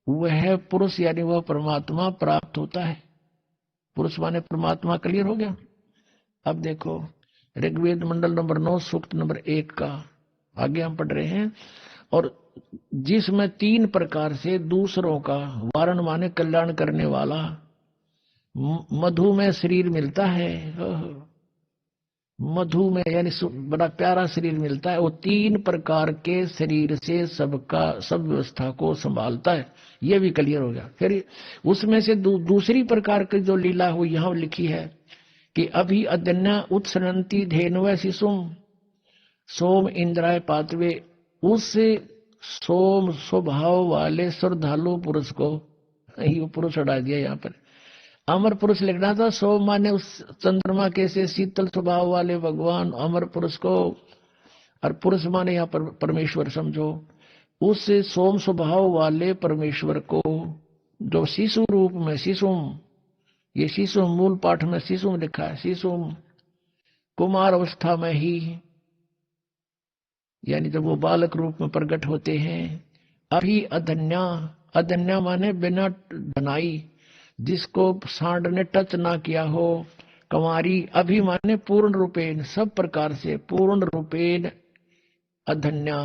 वह पुरुष यानी वह परमात्मा प्राप्त होता है। पुरुष माने परमात्मा। क्लियर हो गया? अब देखो ऋग्वेद मंडल नंबर 9 सूक्त नंबर 1 का आगे हम पढ़ रहे हैं। और जिसमें 3 प्रकार से दूसरों का वारण माने कल्याण करने वाला मधुमेह शरीर मिलता है। मधुमेह यानी बड़ा प्यारा शरीर मिलता है। वो 3 प्रकार के शरीर से सबका सब व्यवस्था को संभालता है। ये भी क्लियर हो गया। फिर उसमें से दूसरी प्रकार की जो लीला हुई यहां लिखी है कि अभी अदन्या उत्सरंती धेनुव शिशुम सोम इंद्राय पातवे। उस सोम स्वभाव वाले श्रद्धालु पुरुष को, ये पुरुष हटा दिया यहाँ पर, अमर पुरुष लिखना था। सोम माने उस चंद्रमा के से शीतल स्वभाव वाले भगवान अमर पुरुष को, और पुरुष माने यहाँ पर परमेश्वर समझो। उस सोम स्वभाव वाले परमेश्वर को जो शिशु रूप में, शिशुम, ये शिशु मूल पाठ में शिशुम लिखा है। शिशुम कुमार अवस्था में ही, यानी जब वो बालक रूप में प्रकट होते हैं। अभी अधन्या, अधन्या माने बिना धनाई, जिसको सांड ने टच ना किया हो। कंवारी, अभी माने पूर्ण रूपेण, सब प्रकार से पूर्ण रूपेण अधन्या,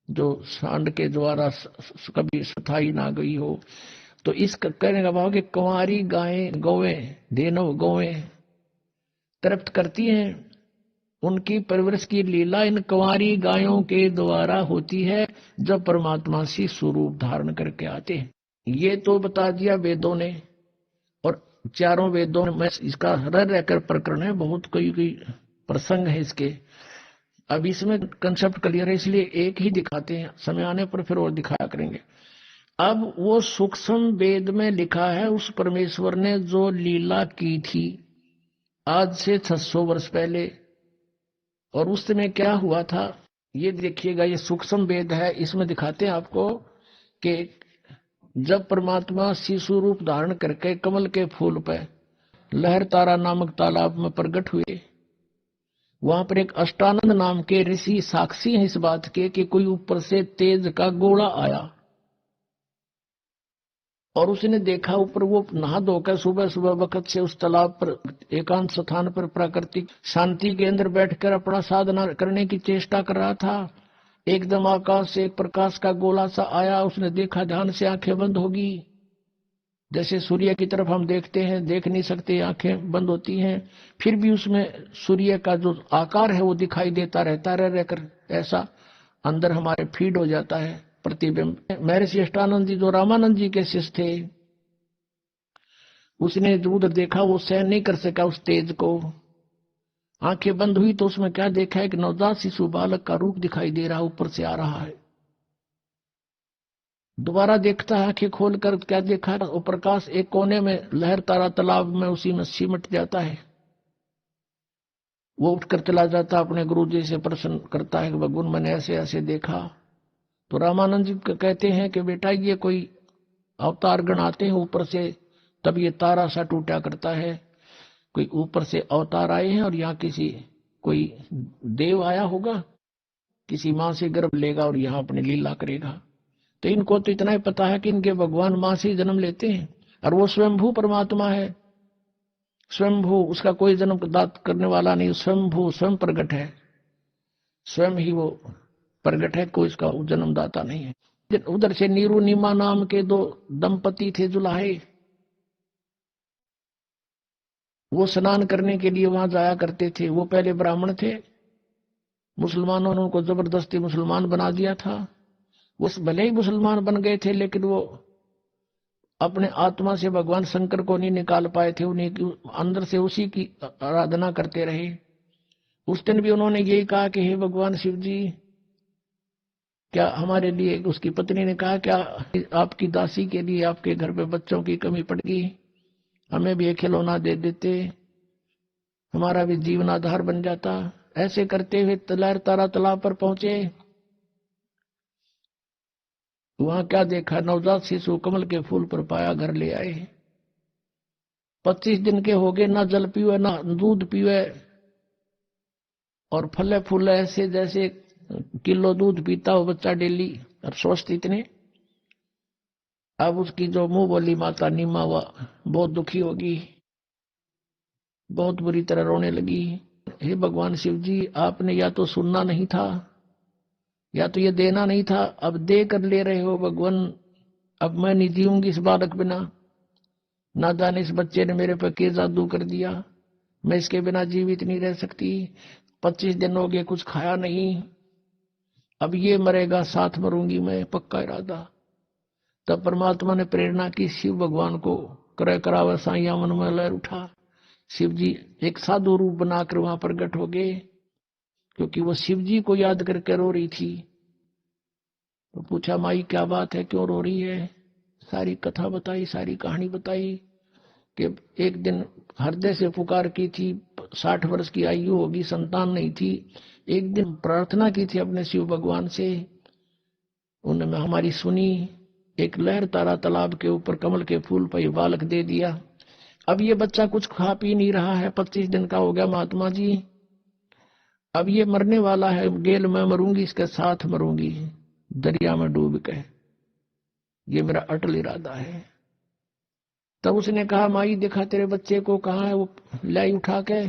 जो सांड के द्वारा कभी सताई ना गई हो। तो इस कहने का भाव कि कंवारी गायें, गौएं, धेनु गौएं तृप्त करती हैं। उनकी परवरिश की लीला इन कंवारी गायों के द्वारा होती है जब परमात्मा सी स्वरूप धारण करके आते हैं। ये तो बता दिया वेदों ने, और चारों वेदों में इसका रह रहकर प्रकरण है, बहुत कोई प्रसंग है इसके। अब इसमें कंसेप्ट क्लियर है, इसलिए एक ही दिखाते हैं, समय आने पर फिर और दिखाया करेंगे। अब वो सूक्ष्म वेद में लिखा है उस परमेश्वर ने जो लीला की थी आज से 600 वर्ष पहले, और उस समय क्या हुआ था ये देखिएगा। ये सूक्ष्म वेद है, इसमें दिखाते हैं आपको कि जब परमात्मा शिशु रूप धारण करके कमल के फूल पर लहर तारा नामक तालाब में प्रकट हुए, वहां पर एक अष्टानंद नाम के ऋषि साक्षी हैं इस बात के कि कोई ऊपर से तेज का गोला आया, और उसने देखा ऊपर वो नहा धोकर सुबह सुबह वक्त से उस तालाब पर एकांत स्थान पर प्राकृतिक शांति के अंदर बैठकर अपना साधना करने की चेष्टा कर रहा था। एकदम आकाश से एक प्रकाश का गोला सा आया, उसने देखा, ध्यान से आंखें बंद होगी। जैसे सूर्य की तरफ हम देखते हैं, देख नहीं सकते, आंखें बंद होती हैं, फिर भी उसमें सूर्य का जो आकार है वो दिखाई देता रहता रहकर ऐसा अंदर हमारे फीड हो जाता है प्रतिबिंब। महर्षि अष्टानंद जी जो रामानंद जी के शिष्य थे, उसने जो उधर देखा वो सहन नहीं कर सका उस तेज को। आंखें बंद हुई तो उसमें क्या देखा है कि नवजात शिशु बालक का रूप दिखाई दे रहा, ऊपर से आ रहा है। दोबारा देखता है, आंखें खोलकर क्या देखा, वो प्रकाश एक कोने में लहर तारा तालाब में उसी में सिमट जाता है। वो उठकर चला जाता, अपने गुरु जी से प्रश्न करता है कि भगवान मैंने ऐसे ऐसे देखा। तो रामानंद जी कहते हैं कि बेटा ये कोई अवतार गण आते हैं ऊपर से, तब ये तारा सा टूटा करता है। कोई ऊपर से अवतार आए हैं और यहाँ किसी कोई देव आया होगा, किसी माँ से गर्भ लेगा और यहाँ अपनी लीला करेगा। तो इनको तो इतना ही पता है कि इनके भगवान माँ से जन्म लेते हैं, और वो स्वयंभू परमात्मा है। स्वयंभू, उसका कोई जन्म दात करने वाला नहीं, स्वयंभू स्वयं प्रकट है, स्वयं ही वो प्रकट है, कोई इसका जन्मदाता नहीं है। उधर से नीरू नीमा नाम के 2 दंपति थे जुलाहे, वो स्नान करने के लिए वहां जाया करते थे। वो पहले ब्राह्मण थे, मुसलमानों ने उनको जबरदस्ती मुसलमान बना दिया था। वो भले ही मुसलमान बन गए थे, लेकिन वो अपने आत्मा से भगवान शंकर को नहीं निकाल पाए थे, उन्हीं की अंदर से उसी की आराधना करते रहे। उस दिन भी उन्होंने यही कहा कि हे भगवान शिव जी, क्या हमारे लिए, उसकी पत्नी ने कहा, क्या आपकी दासी के लिए आपके घर पे बच्चों की कमी पड़ गई, हमें भी एक खिलौना दे देते, हमारा भी जीवन आधार बन जाता। ऐसे करते हुए लहर तारा तालाब पर पहुंचे। वहां क्या देखा, नवजात शिशु कमल के फूल पर पाया, घर ले आए। 25 दिन के हो गए, ना जल पीवे ना दूध पीवे, और फले फूले ऐसे जैसे किलो दूध पीता हो बच्चा डेली, और स्वस्थ इतने। अब उसकी जो मुंह बोली माता नीमा हुआ बहुत दुखी होगी, बहुत बुरी तरह रोने लगी। हे भगवान शिव जी, आपने या तो सुनना नहीं था या तो ये देना नहीं था, अब दे कर ले रहे हो भगवान। अब मैं नहीं जीऊंगी इस बालक बिना, ना जाने इस बच्चे ने मेरे पर क्या जादू कर दिया, मैं इसके बिना जीवित नहीं रह सकती। 25 दिन हो गए कुछ खाया नहीं, अब ये मरेगा साथ मरूंगी मैं, पक्का इरादा। तब परमात्मा ने प्रेरणा की, शिव भगवान को कर करावा साइया मन में लहर उठा। शिव जी एक साधु रूप बनाकर वहां प्रकट हो गए, क्योंकि वो शिव जी को याद करके रो रही थी। तो पूछा, माई क्या बात है, क्यों रो रही है? सारी कथा बताई, सारी कहानी बताई कि एक दिन हृदय से पुकार की थी, 60 वर्ष की आयु होगी, संतान नहीं थी। एक दिन प्रार्थना की थी अपने शिव भगवान से, उन्होंने हमारी सुनी। एक लहर तारा तालाब के ऊपर कमल के फूल पर बालक दे दिया। अब ये बच्चा कुछ खा पी नहीं रहा है, 25 दिन का हो गया महात्मा जी। अब ये मरने वाला है, गेल मैं मरूंगी, इसके साथ मरूंगी दरिया में डूब के, ये मेरा अटल इरादा है। तब उसने कहा, माई देखा तेरे बच्चे को, कहाँ है वो, लाई उठा के।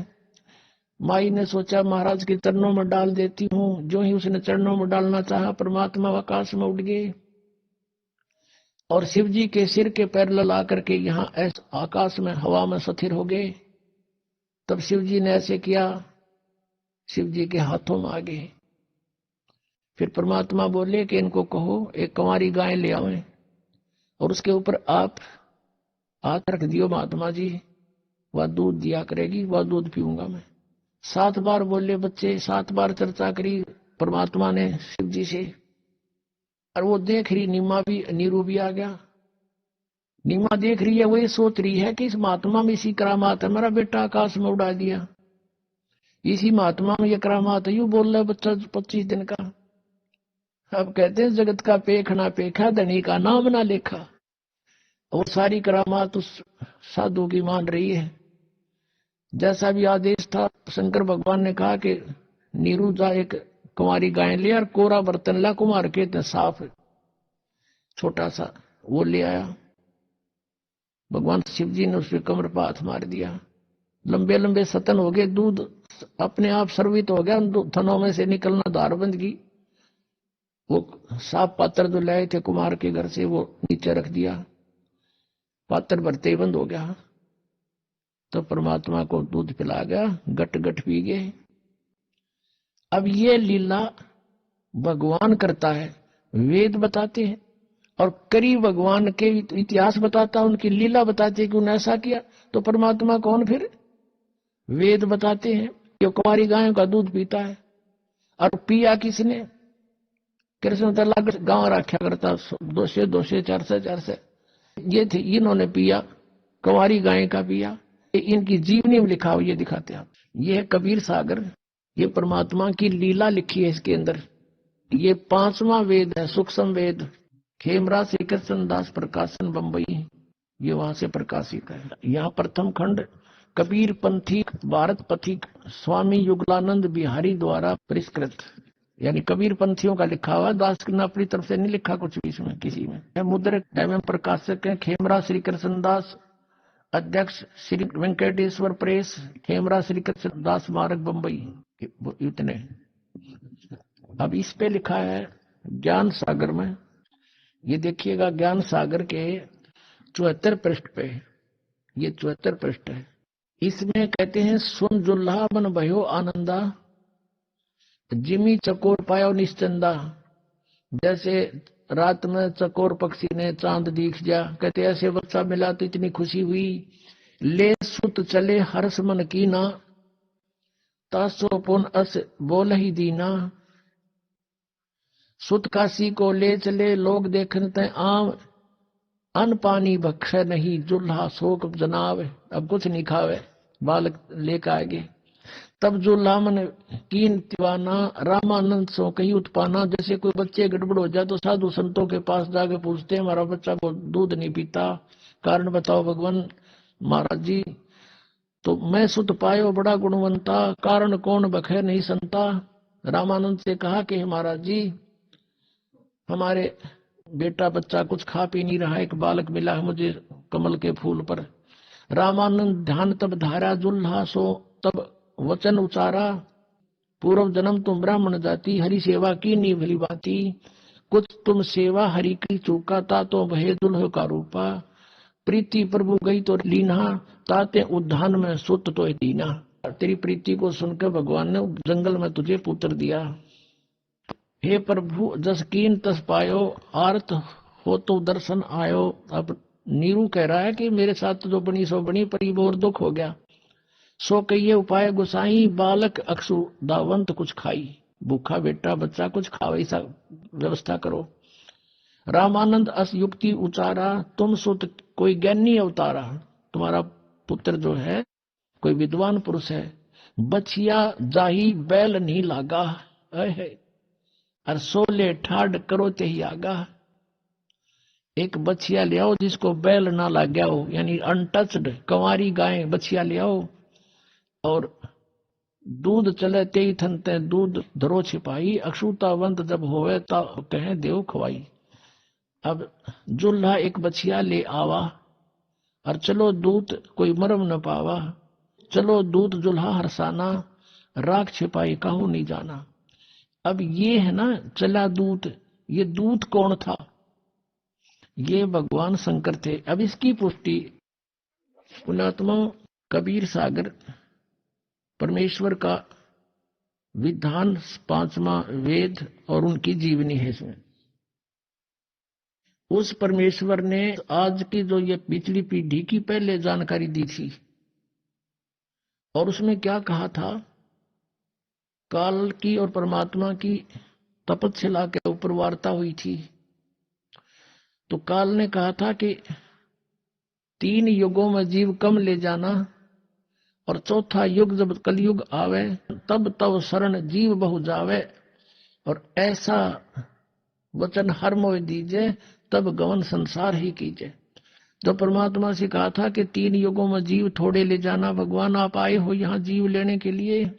माई ने सोचा महाराज के चरणों में डाल देती हूँ। जो ही उसने चरणों में डालना चाहा, परमात्मा आकाश में उड़ गए और शिव जी के सिर के पैर लला करके यहाँ ऐसे आकाश में हवा में स्थिर हो गए। तब शिव जी ने ऐसे किया, शिव जी के हाथों में आ गए। फिर परमात्मा बोले कि इनको कहो एक कंवारी गाय ले आवे, और उसके ऊपर आप हाथ रख दियो महात्मा जी, वह दूध दिया करेगी, वह दूध पीऊंगा मैं। 7 बार बोले बच्चे, 7 बार चर्चा करी परमात्मा ने शिव जी से। और वो देख रही, नीमा भी, नीरू भी आ गया। नीमा देख रही है, वो ये सोच रही है कि इस महात्मा में इसी करामात है, मेरा बेटा आकाश में उड़ा दिया, इसी महात्मा में ये करामात है। यूं बोल रहा है बच्चा 25 दिन का। अब कहते हैं जगत का पेख ना पेखा, धनी का नाम ना लेखा। और सारी करामात उस साधु की मान रही है। जैसा भी आदेश था, शंकर भगवान ने कहा कि नीरू जा एक कुमारी गाय ले, और कोरा बर्तन ला, कुमार के साफ छोटा सा, वो ले आया। भगवान शिव जी ने उसके कमर पर हाथ मार दिया। लंबे लंबे सतन हो गए, दूध अपने आप सर्वित हो गया, उन थनों में से निकलना धार बंद की। वो साफ पात्र जो लाए थे कुमार के घर से, वो नीचे रख दिया, पात्र भरते ही बंद हो गया। तो परमात्मा को दूध पिला गया, गट गट पी गए। अब ये लीला भगवान करता है, वेद बताते हैं, और करी भगवान के इतिहास बताता, उनकी लीला बताते कि उन्होंने ऐसा किया। तो परमात्मा कौन फिर? वेद बताते हैं कि कुमारी गायों का दूध पीता है। और पिया किसने? कृष्ण तला गांव रखा करता, 200 200 400 400 ये थे, इन्होंने पिया, कुंवारी गाय का पिया। इनकी जीवनी में लिखा हुआ ये दिखाते हैं। ये है कबीर सागर, ये परमात्मा की लीला लिखी है इसके अंदर। ये 5वां वेद है, सूक्ष्म वेद, खेमरा श्री कृष्ण दास प्रकाशन बंबई, ये वहां से प्रकाशित है। यहाँ प्रथम खंड कबीर पंथी भारत पथिक स्वामी युगलानंद बिहारी द्वारा परिष्कृत, यानी कबीर पंथियों का लिखा हुआ, दास ने अपनी तरफ से नहीं लिखा कुछ भी इसमें किसी में। मुद्रक एवं प्रकाशक है खेमरा श्री कृष्ण दास, अध्यक्ष श्री वेंकटेश्वर प्रेस, खेमरा श्री कृष्ण दास स्मारक बंबई, इतने। अब इस पे लिखा है ज्ञान सागर में, ये देखिएगा ज्ञान सागर के 74 पृष्ठ पे, ये 74 पृष्ठ है। इसमें कहते हैं, सुन जुल्हा बन भयो आनंदा, जिमी चकोर पायो निश्चंदा। जैसे रात में चकोर पक्षी ने चांद दिख जा, कहते ऐसे बच्चा मिला तो इतनी खुशी हुई। ले सुत चले हर्ष मन की ना, तासो पुन अस बोल ही दीना। सुत काशी को ले चले लोग देखते आम, अन्न पानी बख्शे नहीं जुल्हा शोक जनावे। अब कुछ नहीं खावे, बालक लेकर आगे। तब जुल्हा मन कीन दीवाना, रामानंद सो कही उत्पाना। जैसे कोई बच्चे गड़बड़ हो जाए तो साधु संतों के पास जाके पूछते हैं, हमारा बच्चा को दूध नहीं पीता, कारण बताओ भगवान। महाराज जी, तो मैं सुत पायो बड़ा गुणवंता, कारण कौन बखे नहीं संता। रामानंद से कहा कि महाराज जी, हमारे बेटा बच्चा कुछ खा पी नहीं रहा, एक बालक मिला है मुझे कमल के फूल पर। रामानंद ध्यान तब धारा जुल्हा सो तब वचन उचारा, पूर्व जन्म तुम ब्राह्मण जाति, हरि सेवा की नी भली बाती। कुछ तुम सेवा हरि की चूका ता, तो भय दुल्ह का रूपा। प्रीति प्रभु गई तो लीना, ताते उद्यान में सुत तो दीना। तेरी प्रीति को सुनकर भगवान ने जंगल में तुझे पुत्र दिया। हे प्रभु जस कीन तस पायो, आर्त हो तो दर्शन आयो। अब नीरू कह रहा है कि मेरे साथ जो बनी सो बनी, पर ये और दुख हो गया। सो कहिए उपाय गुसाई, बालक अक्षु दावंत कुछ खाई। भूखा बेटा बच्चा कुछ खावे, ऐसा व्यवस्था करो। रामानंद अस युक्ति उचारा, तुम सुत कोई ज्ञानी अवतारा। तुम्हारा पुत्र जो है कोई विद्वान पुरुष है। बछिया जाही बैल नहीं लागा, और सोले ठाड करो तेही आगा। एक बछिया ले आओ जिसको बैल ना लग गया हो, यानी अनटच्ड कंवारी गाय बछिया ले आओ। और दूध चले ते थनते दूध धरो छिपाई, अक्षुतावंत जब होवे ता कहे देव खवाई। अब जुल्हा एक बछिया ले आवा, और चलो दूत कोई मरम न पावा। चलो दूत जुल्हा हरसाना, राख छिपाई काहू नहीं जाना। अब ये है ना चला दूत, ये दूत कौन था? ये भगवान शंकर थे। अब इसकी पुष्टि पुण्यात्मा कबीर सागर परमेश्वर का विधान 5वां वेद और उनकी जीवनी है। इसमें उस परमेश्वर ने आज की जो ये पिछली पीढ़ी की पहले जानकारी दी थी, और उसमें क्या कहा था? काल की और परमात्मा की तपस्या के ऊपर वार्ता हुई थी। तो काल ने कहा था कि 3 युगों में जीव कम ले जाना, और चौथा युग जब कलयुग आवे तब तब शरण जीव बहु जावे, और ऐसा वचन हर मोह दीजे, तब गवन संसार ही कीजिए। तो परमात्मा से कहा था कि 3 युगों में जीव थोड़े ले जाना, भगवान आप आए हो यहाँ जीव लेने के लिए,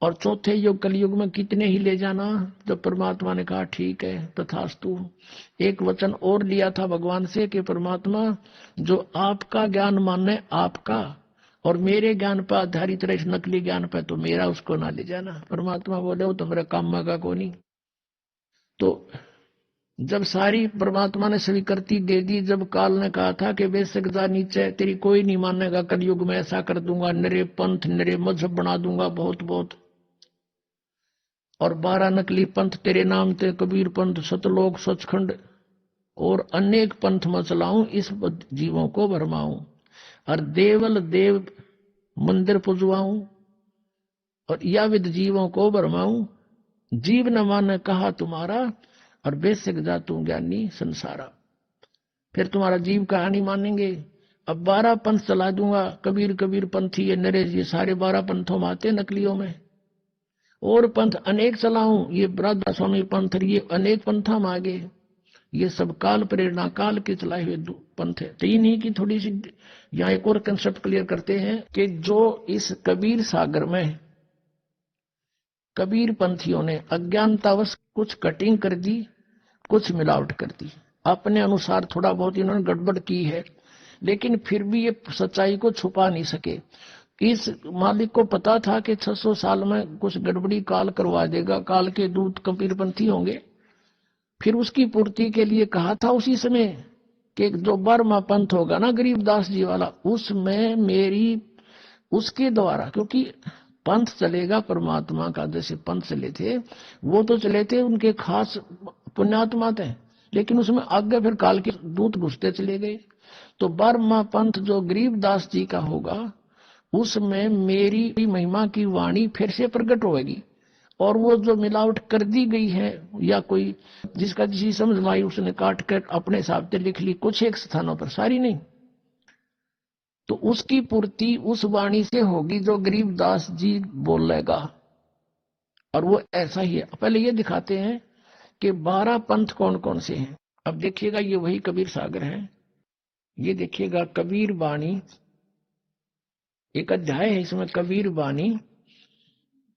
और चौथे युग कलयुग में कितने ही ले जाना। तो परमात्मा ने कहा ठीक है तथास्तु। एक वचन और लिया था भगवान से कि परमात्मा जो आपका ज्ञान माने आपका, और मेरे ज्ञान पर आधारित रहे, नकली ज्ञान पर तो मेरा उसको ना ले जाना। परमात्मा बोले वो तो मेरा काम का को नहीं। तो जब सारी परमात्मा ने स्वीकृति दे दी, जब काल ने कहा था कि बेशक जा नीचे, तेरी कोई नहीं मानेगा, कलयुग में ऐसा कर दूंगा, नरे पंथ नरे मजहब बना दूंगा बहुत बहुत, और 12 नकली पंथ तेरे नाम ते, कबीर पंथ, सतलोक, सचखंड और अनेक पंथ में चलाऊं, इस जीवों को भरमाऊं, और देवल देव मंदिर पुजवाऊं, और या विद जीवों को भरमाऊं। जीव न माने कहा तुम्हारा, और बेशक जा तू ज्ञानी संसारा। फिर तुम्हारा जीव कहा नहीं मानेंगे। अब 12 पंथ चला दूंगा, कबीर कबीर पंथी ये नरेश, ये सारे 12 पंथों में आते नकलियों में, और पंथ अनेक चलाऊं, ये राधा स्वामी पंथ, ये अनेक पंथा में आगे, ये सब काल प्रेरणा काल के चलाए हुए पंथ है। 3 ही की थोड़ी सी यहाँ एक और कंसेप्ट क्लियर करते हैं कि जो इस कबीर सागर में कबीर पंथियों ने अज्ञानतावश कुछ कटिंग कर दी, कुछ मिलावट कर दी, अपने अनुसार थोड़ा बहुत इन्होंने गड़बड़ की है, लेकिन फिर भी ये सच्चाई को छुपा नहीं सके। इस मालिक को पता था कि 600 साल में कुछ गड़बड़ी काल करवा देगा, काल के दूत कबीरपंथी होंगे। फिर उसकी पूर्ति के लिए कहा था उसी समय कि जो 12वां पंथ होगा ना गरीबदास जी वाला, उसमें मेरी उसके द्वारा, क्योंकि पंथ चलेगा परमात्मा का, जैसे पंथ चले थे वो तो चले थे उनके खास पुण्यात्मा थे, लेकिन उसमें आगे फिर काल के दूत घुसते चले गए। तो 12वां पंथ जो गरीबदास जी का होगा, उसमें मेरी महिमा की वाणी फिर से प्रकट होगी। और वो जो मिलावट कर दी गई है, या कोई जिसका जिसी समझ में आई उसने काट कर अपने हिसाब से लिख ली, कुछ एक स्थानों पर, सारी नहीं, तो उसकी पूर्ति उस वाणी से होगी जो गरीबदास जी बोलेगा। और वो ऐसा ही है। पहले ये दिखाते हैं कि 12 पंथ कौन कौन से हैं। अब देखिएगा, ये वही कबीर सागर है। ये देखिएगा कबीर वाणी, एक अध्याय है इसमें कबीर वाणी,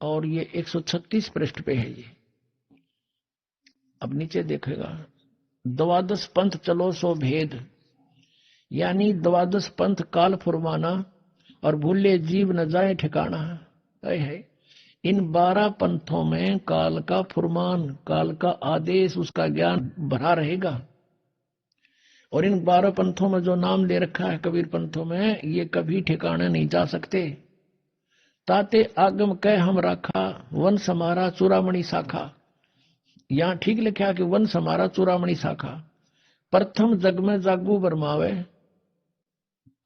और ये 136 पृष्ठ पे है ये। अब नीचे देखेगा, द्वादश पंथ चलो सो भेद, यानी द्वादश पंथ काल फुरमाना, और भूले जीव न जाए ठिकाना है। इन 12 पंथों में काल का फुरमान, काल का आदेश, उसका ज्ञान भरा रहेगा। और इन 12 पंथों में जो नाम ले रखा है कबीर पंथों में, ये कभी ठिकाने नहीं जा सकते। ताते आगम कह हम राखा, वंश हमारा चूड़ामणि शाखा। यहां ठीक लिखा कि वंश हमारा चूड़ामणि शाखा। प्रथम जग में जागू बरमावे,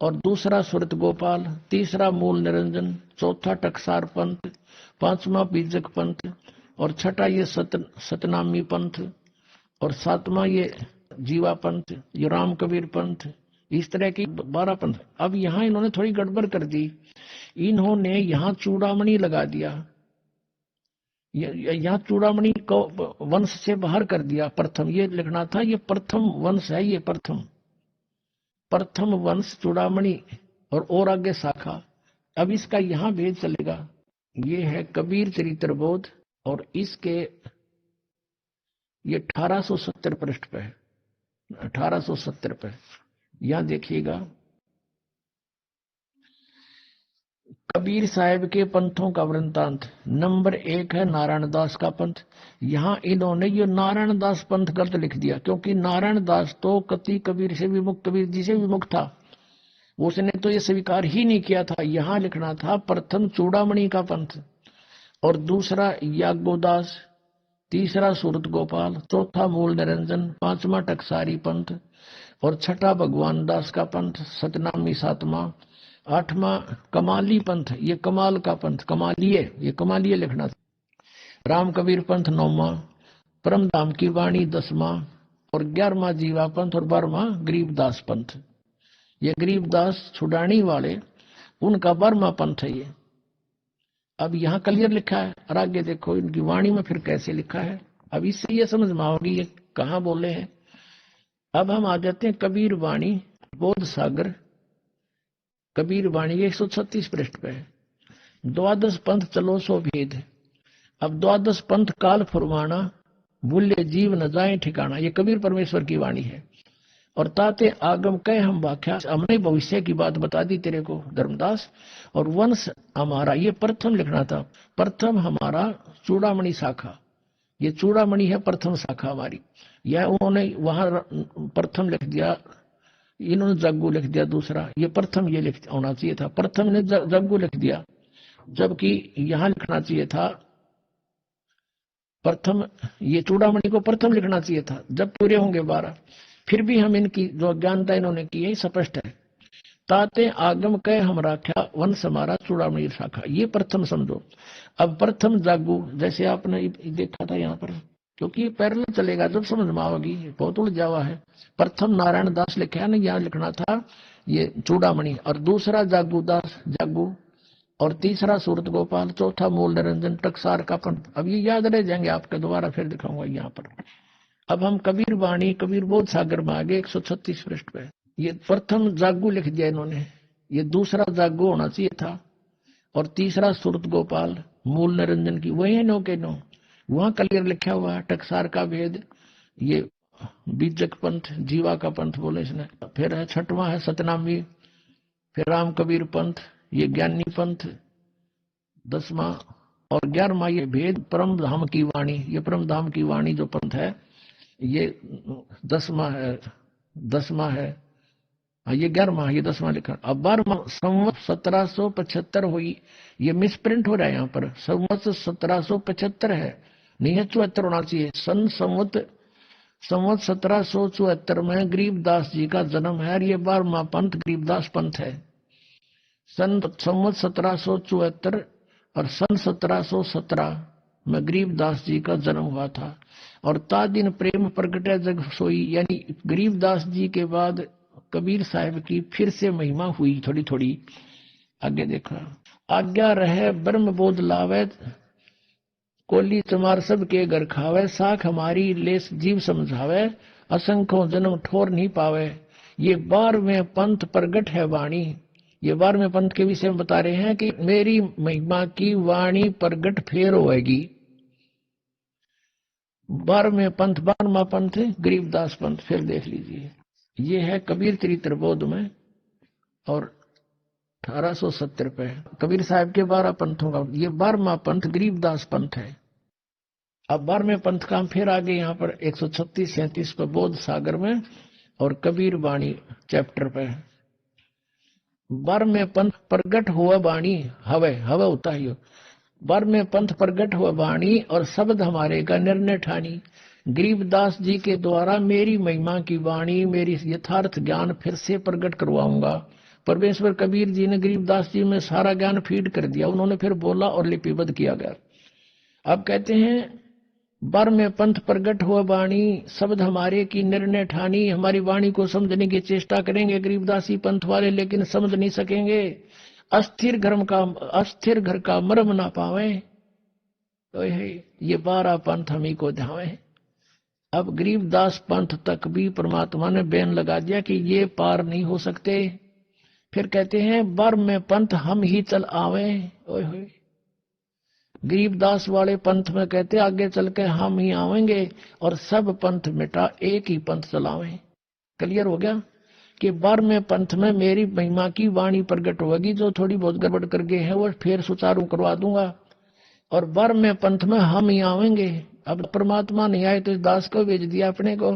और दूसरा सुरत गोपाल, तीसरा मूल निरंजन, चौथा टकसार पंथ, पांचवा बीजक पंथ, और छठा ये सतनामी पंथ, और सातवां ये जीवा पंथ, ये राम कबीर पंथ। इस तरह की 12 पंथ। अब यहां इन्होंने थोड़ी गड़बड़ कर दी। इन्होंने यहां चूड़ामणि लगा दिया, यहाँ चूड़ामणि को वंश से बाहर कर दिया। प्रथम ये लिखना था, ये प्रथम वंश है, ये प्रथम प्रथम वंश चूड़ामणि, और आगे शाखा। अब इसका यहां भेद चलेगा। ये है कबीर चरित्र बोध, और इसके ये 1870 पृष्ठ पे है, 1870 पे। यहां देखिएगा, कबीर साहब के पंथों का वृंतांत। नंबर 1 है नारायण दास का पंथ। यहां इन्होंने ये नारायण दास पंथ गलत लिख दिया, क्योंकि नारायण दास तो कति कबीर से विमुक्त, कबीर जी से विमुक्त था, उसने तो ये स्वीकार ही नहीं किया था। यहां लिखना था प्रथम चूड़ामणि का पंथ, और दूसरा याज्ञोदास, तीसरा सूरत गोपाल, चौथा मूल निरंजन, पांचवा टकसारी पंथ, और छठा भगवान दास का पंथ, सतनामी सातवां, आठवां कमाली पंथ, ये कमाल का पंथ, कमालिये, ये कमालिये लिखना था। राम कबीर पंथ 9वां, परम धाम की वाणी 10वां, और 11वां जीवा पंथ, और 12वां गरीबदास पंथ। ये गरीबदास छुड़ानी वाले, उनका 12वां पंथ है ये। अब यहाँ क्लियर लिखा है, और आगे देखो इनकी वाणी में फिर कैसे लिखा है। अब इससे ये समझ में आओगी ये कहाँ बोले हैं। अब हम आ जाते हैं कबीर वाणी बोध सागर। कबीर वाणी 136 पृष्ठ पे है। द्वादश पंथ चलो सो भेद। अब द्वादश पंथ काल फुरमाना, भूले जीव न जाए ठिकाना, ये कबीर परमेश्वर की वाणी है। और ताते आगम कह हम व्याख्या, हमने भविष्य की बात बता दी तेरे को धर्मदास। और वंश हमारा, ये प्रथम लिखना था, प्रथम हमारा चूड़ामणि शाखा, ये चूड़ामणि है प्रथम शाखा हमारी। यह उन्होंने वहां प्रथम लिख दिया, इन्होंने जग्गू लिख दिया दूसरा, ये प्रथम ये लिख होना चाहिए था, प्रथम ने जग्गू लिख दिया, जबकि यहां लिखना चाहिए था प्रथम, ये चूड़ामणि को प्रथम लिखना चाहिए था। जब पूरे होंगे 12, फिर भी हम इनकी जो अज्ञानता इन्होंने की है स्पष्ट है। ताते आगम कह हम राख्या, वंश हमारा चूड़ामणि शाखा, ये प्रथम समझो। अब प्रथम जागू, जैसे आपने देखा था यहाँ पर, क्योंकि पैरेलल चलेगा, जब समझ में आओगी, बहुत उलझावा है। प्रथम नारायण दास लिखा है ना, यहाँ लिखना था ये चूड़ामणि, और दूसरा जागू दास जागू, और तीसरा सूरत गोपाल, चौथा मूल निरंजन, टकसार का पंथ। अब ये याद रह जाएंगे आपके, दोबारा फिर दिखाऊंगा यहाँ पर। अब हम कबीर वाणी कबीर बोध सागर में आगे 136 पृष्ठ पे। ये प्रथम जागू लिख दिया इन्होंने, ये दूसरा जागू होना चाहिए था, और तीसरा सूरत गोपाल, मूल निरंजन की वही नो के नो, वहां क्लियर लिखा हुआ है टकसार का भेद, ये बीजक पंथ, जीवा का पंथ बोले इसने। फिर है छठवां है सतनामी, फिर राम कबीर पंथ, ये ज्ञानी पंथ 10वां, और 11वां ये भेद परम धाम की वाणी, ये परम धाम की वाणी जो पंथ है ये 10वां है, 10वां है, ये 11वां, ये 10वां लिखा। अब 12वां संवत 1775 हुई, ये मिसप्रिंट हो रहा है यहाँ पर, संवत 1775 है, नहीं है 74 होना चाहिए। सन संवत संवत 1774 में गरीबदास जी का जन्म है और ये 12वां पंथ गरीबदास पंथ है। संवत 1774 और सन 1717 में गरीबदास जी का जन्म हुआ था। और ता दिन प्रेम प्रगटे जग सोई, यानी गरीबदास जी के बाद कबीर साहब की फिर से महिमा हुई थोड़ी थोड़ी। आगे देखा, आज्ञा रहे ब्रह्म बोध लावे, कोली चमार सब के घर खावे, साख हमारी लेस जीव समझावे, असंख्यों जन्म ठोर नहीं पावे। ये 12वें पंथ प्रगट है वाणी। ये 12वें पंथ के विषय में बता रहे हैं कि मेरी महिमा की वाणी प्रगट फेर होएगी। 12वें पंथ 12वां पंथ गरीबदास पंथ। फिर देख लीजिए, ये है कबीर चरित्र बोध में और 1870 पे कबीर साहब के 12 पंथों का ये 12वां पंथ गरीबदास पंथ है। अब 12वें पंथ का हम फिर आगे यहाँ पर 136-37 पे बोध सागर में और कबीर वाणी चैप्टर पे 12वें पंथ प्रगट हुआ वाणी हवे हवे होता है। 12वें पंथ प्रगट हुआ वाणी और शब्द हमारे का निर्णय ठानी। गरीबदास जी के द्वारा मेरी महिमा की वाणी, मेरी यथार्थ ज्ञान फिर से प्रकट करवाऊंगा। परमेश्वर कबीर जी ने गरीबदास जी में सारा ज्ञान फीड कर दिया, उन्होंने फिर बोला और लिपिबद्ध किया गया। अब कहते हैं 12वें पंथ प्रगट हुआ वाणी, शब्द हमारे की निर्णय ठानी। हमारी वाणी को समझने की चेष्टा करेंगे गरीबदासी पंथ वाले, लेकिन समझ नहीं सकेंगे। अस्थिर घर का मर्म ना पावे, तो ये 12 पंथ हम ही को ध्यावे। अब गरीबदास पंथ तक भी परमात्मा ने बैन लगा दिया कि ये पार नहीं हो सकते। फिर कहते हैं 12वें पंथ हम ही चल आवे। ओए गरीबदास वाले पंथ में कहते आगे चल के हम ही आवेंगे और सब पंथ मिटा एक ही पंथ चलावे। क्लियर हो गया कि 12वें पंथ में मेरी महिमा की वाणी प्रकट होगी। जो थोड़ी बहुत गड़बड़ कर गए हैं वो फिर सुचारू करवा दूंगा। और 12वें पंथ में हम ही आवेंगे। अब परमात्मा नहीं आए तो इस दास को भेज दिया अपने को।